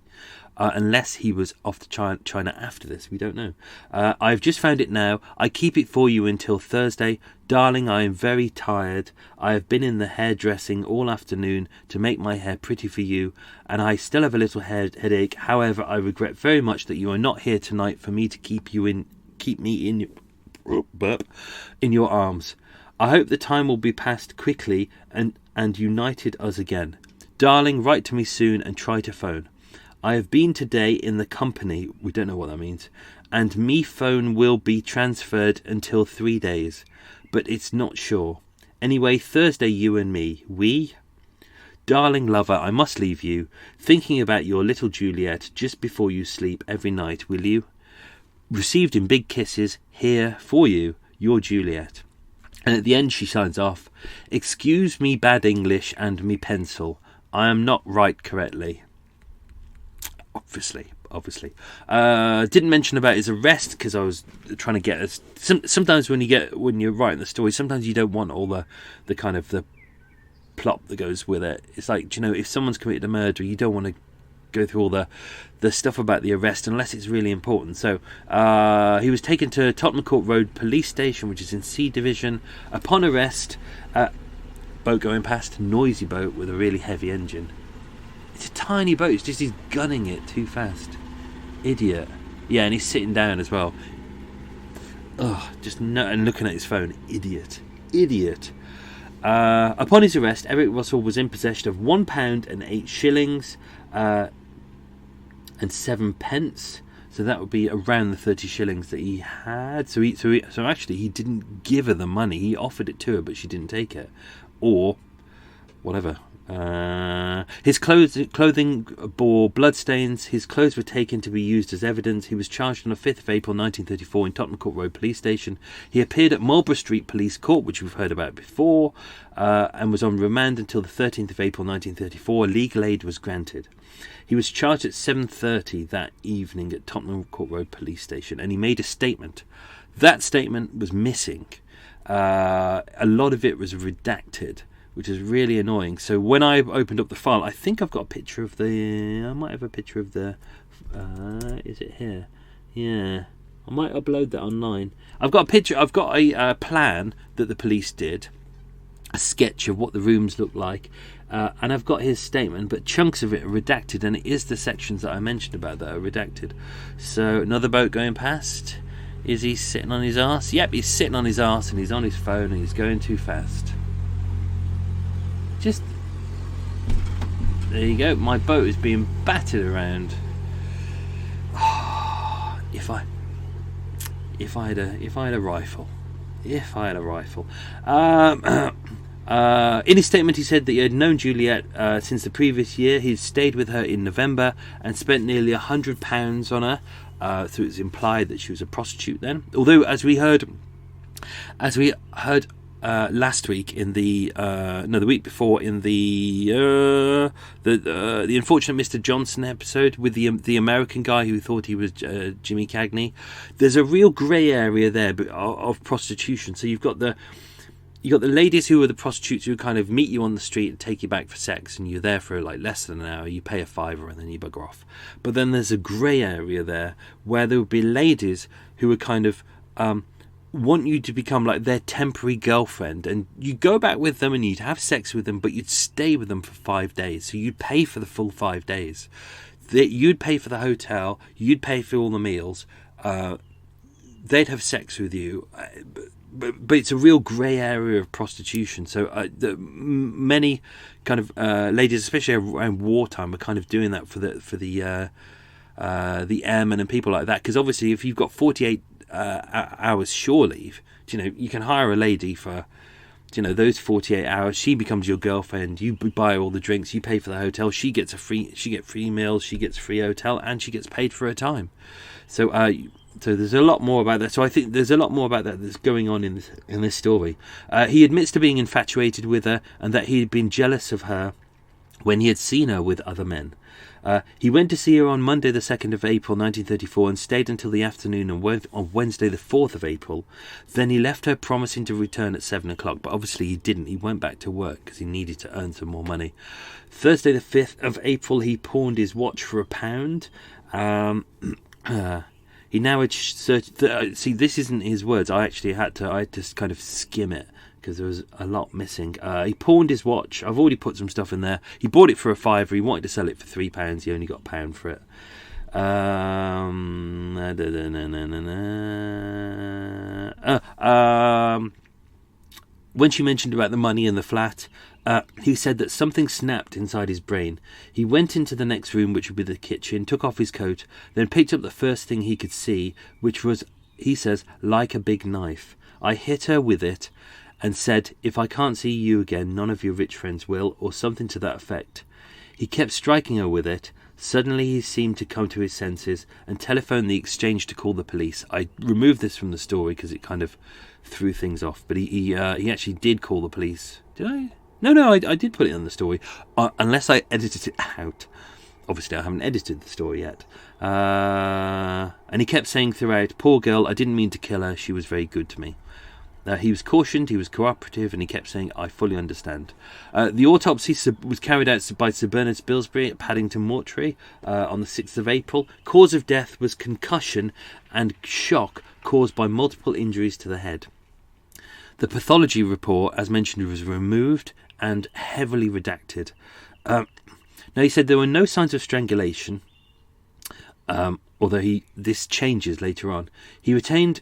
S1: unless he was off to China after this. We don't know. I've just found it now. I keep it for you until Thursday. Darling, I am very tired. I have been in the hairdressing all afternoon to make my hair pretty for you, and I still have a little headache. However, I regret very much that you are not here tonight for me to keep me in your arms. I hope the time will be passed quickly and united us again. Darling, write to me soon and try to phone. I have been today in the company, we don't know what that means, and me phone will be transferred until 3 days, but it's not sure. Anyway, Thursday you and me, we? Darling lover, I must leave you, thinking about your little Juliette just before you sleep every night, will you? Received in big kisses, here, for you, your Juliette. And at the end she signs off, excuse me bad English and me pencil. I am not right correctly. Obviously. Didn't mention about his arrest because I was trying to get us. Sometimes when you're writing the story, sometimes you don't want all the kind of the plot that goes with it. It's like, if someone's committed a murder, you don't want to go through all the stuff about the arrest unless it's really important. So he was taken to Tottenham Court Road Police Station, which is in C Division. Upon arrest, boat going past, noisy boat with a really heavy engine. It's a tiny boat, it's just he's gunning it too fast. Idiot. Yeah, and he's sitting down as well. And looking at his phone. Idiot. Upon his arrest, Eric Russell was in possession of £1 and 8 shillings and 7 pence. So that would be around the 30 shillings that he had. So actually he didn't give her the money. He offered it to her, but she didn't take it. Or whatever. His clothing bore bloodstains. His clothes were taken to be used as evidence. He was charged on the 5th of April 1934 in Tottenham Court Road Police Station. He appeared at Marlborough Street Police Court, which we've heard about before, and was on remand until the 13th of April 1934. Legal aid was granted. He was charged at 7:30 that evening at Tottenham Court Road Police Station, and he made a statement. That statement was missing. A lot of it was redacted, which is really annoying. So when I opened up the file, I think I've got a picture of I might have a picture of is it here? Yeah, I might upload that online. I've got a plan that the police did, a sketch of what the rooms look like, and I've got his statement, but chunks of it are redacted, and it is the sections that I mentioned about that are redacted. So another boat going past. Is he sitting on his arse? Yep, he's sitting on his arse, and he's on his phone, and he's going too fast. Just there you go. My boat is being battered around. If I had a rifle. In his statement, he said that he had known Juliette since the previous year. He'd stayed with her in November and spent nearly £100 on her. So it's implied that she was a prostitute then. Although, as we heard last week in the week before in the unfortunate Mr. Johnson episode with the American guy who thought he was Jimmy Cagney, there's a real grey area there of prostitution. So you've got the ladies who are the prostitutes who kind of meet you on the street and take you back for sex, and you're there for like less than an hour. You pay a £5 and then you bugger off. But then there's a grey area there where there would be ladies who would kind of want you to become like their temporary girlfriend, and you'd go back with them and you'd have sex with them, but you'd stay with them for 5 days. So you'd pay for the full 5 days. You'd pay for the hotel, you'd pay for all the meals, they'd have sex with you, but it's a real grey area of prostitution. So many kind of ladies, especially around wartime, are kind of doing that for the airmen and people like that, because obviously if you've got 48 hours shore leave, you can hire a lady for those 48 hours. She becomes your girlfriend. You buy all the drinks, you pay for the hotel, she gets free meals, she gets free hotel, and she gets paid for her time. So there's a lot more about that. So I think there's a lot more about that that's going on in this story. He admits to being infatuated with her and that he had been jealous of her when he had seen her with other men. He went to see her on Monday the 2nd of April 1934 and stayed until the afternoon on Wednesday the 4th of April. Then he left her, promising to return at 7 o'clock, but obviously he didn't. He went back to work because he needed to earn some more money. Thursday the 5th of April, he pawned his watch for £1. He now had see, this isn't his words. I had to kind of skim it because there was a lot missing. He pawned his watch. I've already put some stuff in there. He bought it for £5. He wanted to sell it for £3. He only got £1 for it. When she mentioned about the money in the flat, he said that something snapped inside his brain. He went into the next room, which would be the kitchen, took off his coat, then picked up the first thing he could see, which was, he says, like a big knife. I hit her with it and said, if I can't see you again, none of your rich friends will, or something to that effect. He kept striking her with it. Suddenly he seemed to come to his senses and telephoned the exchange to call the police. I removed this from the story because it kind of threw things off, but he actually did call the police. Did I? No, I did put it on the story, unless I edited it out. Obviously, I haven't edited the story yet. And he kept saying throughout, poor girl, I didn't mean to kill her, she was very good to me. He was cautioned, he was cooperative, and he kept saying, I fully understand. The autopsy was carried out by Sir Bernard Spilsbury at Paddington Mortuary on the 6th of April. Cause of death was concussion and shock caused by multiple injuries to the head. The pathology report, as mentioned, was removed and heavily redacted. Now, he said there were no signs of strangulation, although this changes later on. He retained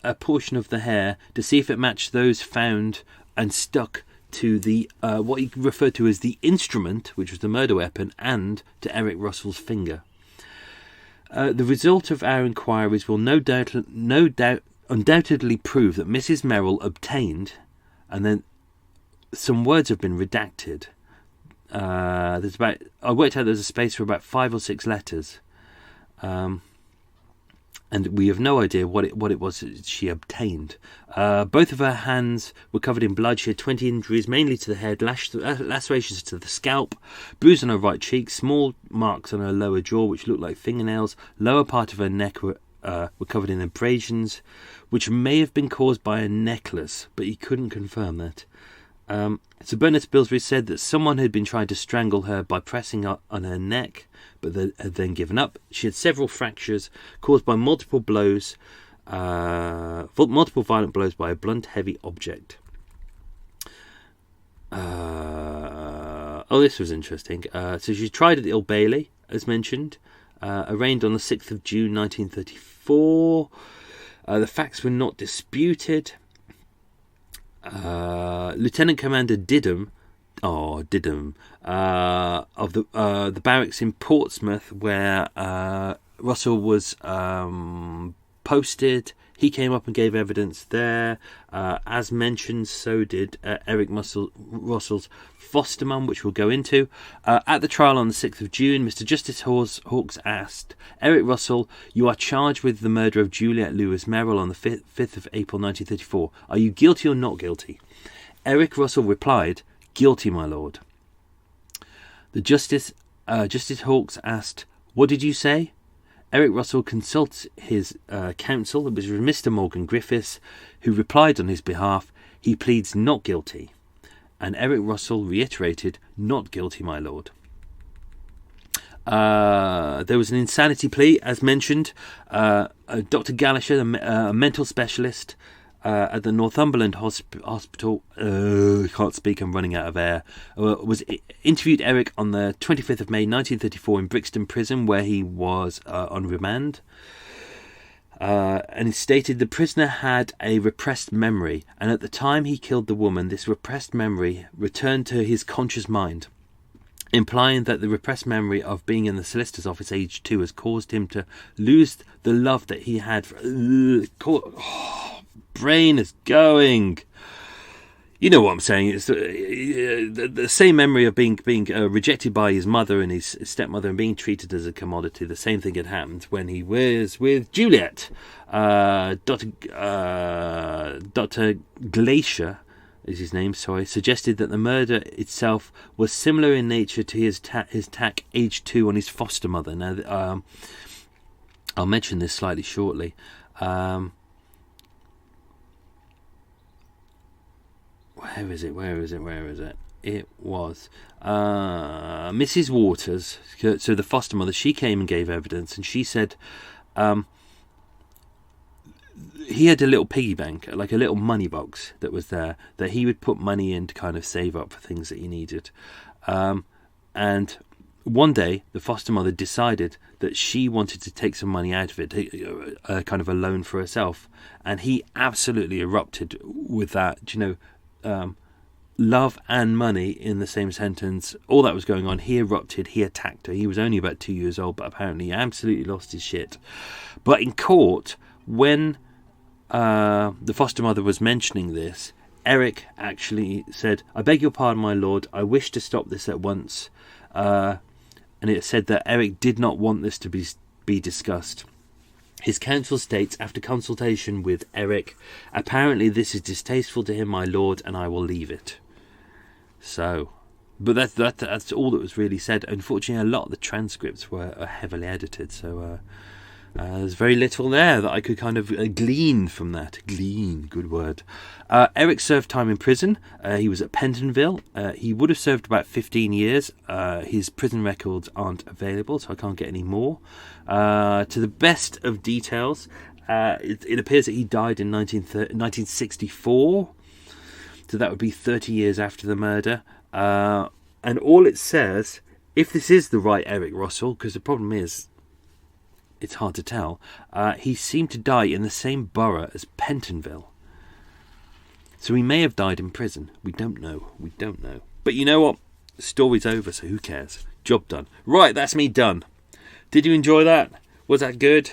S1: a portion of the hair to see if it matched those found and stuck to the what he referred to as the instrument, which was the murder weapon, and to Eric Russell's finger. The result of our inquiries will no doubt undoubtedly prove that Mrs. Merrill obtained, and then some words have been redacted. I worked out there's a space for about 5 or 6 letters. And we have no idea what it was that she obtained. Both of her hands were covered in blood. She had 20 injuries, mainly to the head, lacerations to the scalp, bruise on her right cheek, small marks on her lower jaw, which looked like fingernails. Lower part of her neck were covered in abrasions, which may have been caused by a necklace, but he couldn't confirm that. Sir Bernard Spilsbury said that someone had been trying to strangle her by pressing on her neck, but had then given up. She had several fractures caused by multiple violent blows by a blunt, heavy object. This was interesting. So she tried at the Old Bailey, as mentioned, arraigned on the 6th of June 1934. The facts were not disputed. Lieutenant Commander Didham of the barracks in Portsmouth, where Russell was posted, he came up and gave evidence there. As mentioned, so did Eric Russell's foster mum, which we'll go into. At the trial on the 6th of June, Mr. Justice Hawkes asked, Eric Russell, you are charged with the murder of Juliette Merrill on the 5th of April 1934. Are you guilty or not guilty? Eric Russell replied, guilty, my lord. The Justice Hawkes asked, what did you say? Eric Russell consults his counsel, it was Mr. Morgan Griffiths, who replied on his behalf, he pleads not guilty. And Eric Russell reiterated, not guilty, my lord. There was an insanity plea, as mentioned. Dr. Galasher, a mental specialist at the Northumberland Hospital, I can't speak, I'm running out of air, interviewed Eric on the 25th of May 1934 in Brixton Prison, where he was on remand. And he stated the prisoner had a repressed memory, and at the time he killed the woman, this repressed memory returned to his conscious mind, implying that the repressed memory of being in the solicitor's office aged 2 has caused him to lose the love that he had for... brain is going. You know what I'm saying. It's the same memory of being rejected by his mother and his stepmother and being treated as a commodity. The same thing had happened when he was with Juliette. Dr. Glacier is his name, suggested that the murder itself was similar in nature to his attack aged 2 on his foster mother. Now, I'll mention this slightly shortly. Where is it? It was Mrs. Waters, so the foster mother. She came and gave evidence, and she said he had a little piggy bank, like a little money box that was there, that he would put money in to kind of save up for things that he needed. And one day, the foster mother decided that she wanted to take some money out of it, kind of a loan for herself. And he absolutely erupted with that, love and money in the same sentence. All that was going on. He erupted. He attacked her. He was only about 2 years old, but apparently he absolutely lost his shit. But in court, when the foster mother was mentioning this, Eric actually said, "I beg your pardon, my lord. I wish to stop this at once." And it said that Eric did not want this to be discussed. His counsel states, after consultation with Eric, "Apparently this is distasteful to him, my lord, and I will leave it." So, but that's all that was really said. Unfortunately, a lot of the transcripts were heavily edited, so there's very little there that I could kind of glean from that. Glean, good word. Eric served time in prison. He was at Pentonville. He would have served about 15 years. His prison records aren't available, so I can't get any more. To the best of details, it appears that he died in 1964. So that would be 30 years after the murder. And all it says, if this is the right Eric Russell, because the problem is, it's hard to tell, he seemed to die in the same borough as Pentonville. So he may have died in prison. We don't know. But you know what? The story's over, so who cares? Job done. Right, that's me done. Did you enjoy that? Was that good?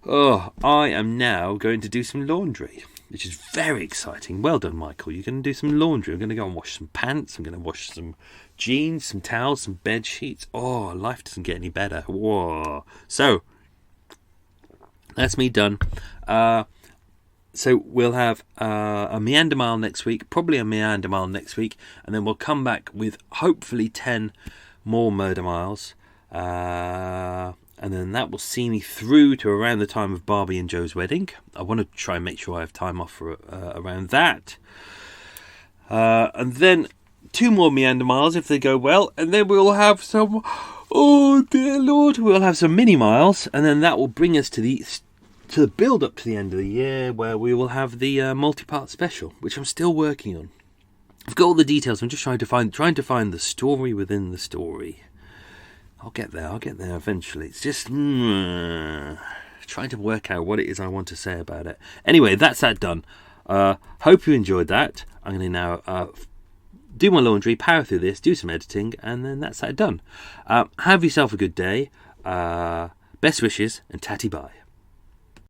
S1: Oh, I am now going to do some laundry, which is very exciting. Well done, Michael. You're going to do some laundry. I'm going to go and wash some pants. I'm going to wash some jeans, some towels, some bed sheets. Oh, life doesn't get any better. Whoa. So, that's me done. So we'll have a Meander Mile next week, probably a Meander Mile next week, and then we'll come back with hopefully 10 more Murder Miles. And then that will see me through to around the time of Barbie and Joe's wedding. I want to try and make sure I have time off for around that. And then 2 more Meander Miles if they go well. And then we'll have some, oh dear Lord, we'll have some mini miles. And then that will bring us to the build up to the end of the year, where we will have the multi-part special, which I'm still working on. I've got all the details. I'm just trying to find the story within the story. I'll get there eventually. It's just trying to work out what it is I want to say about it. Anyway, that's that done. Hope you enjoyed that. I'm going to now do my laundry, power through this, do some editing, and then that's that done. Have yourself a good day. Best wishes, and tatty bye.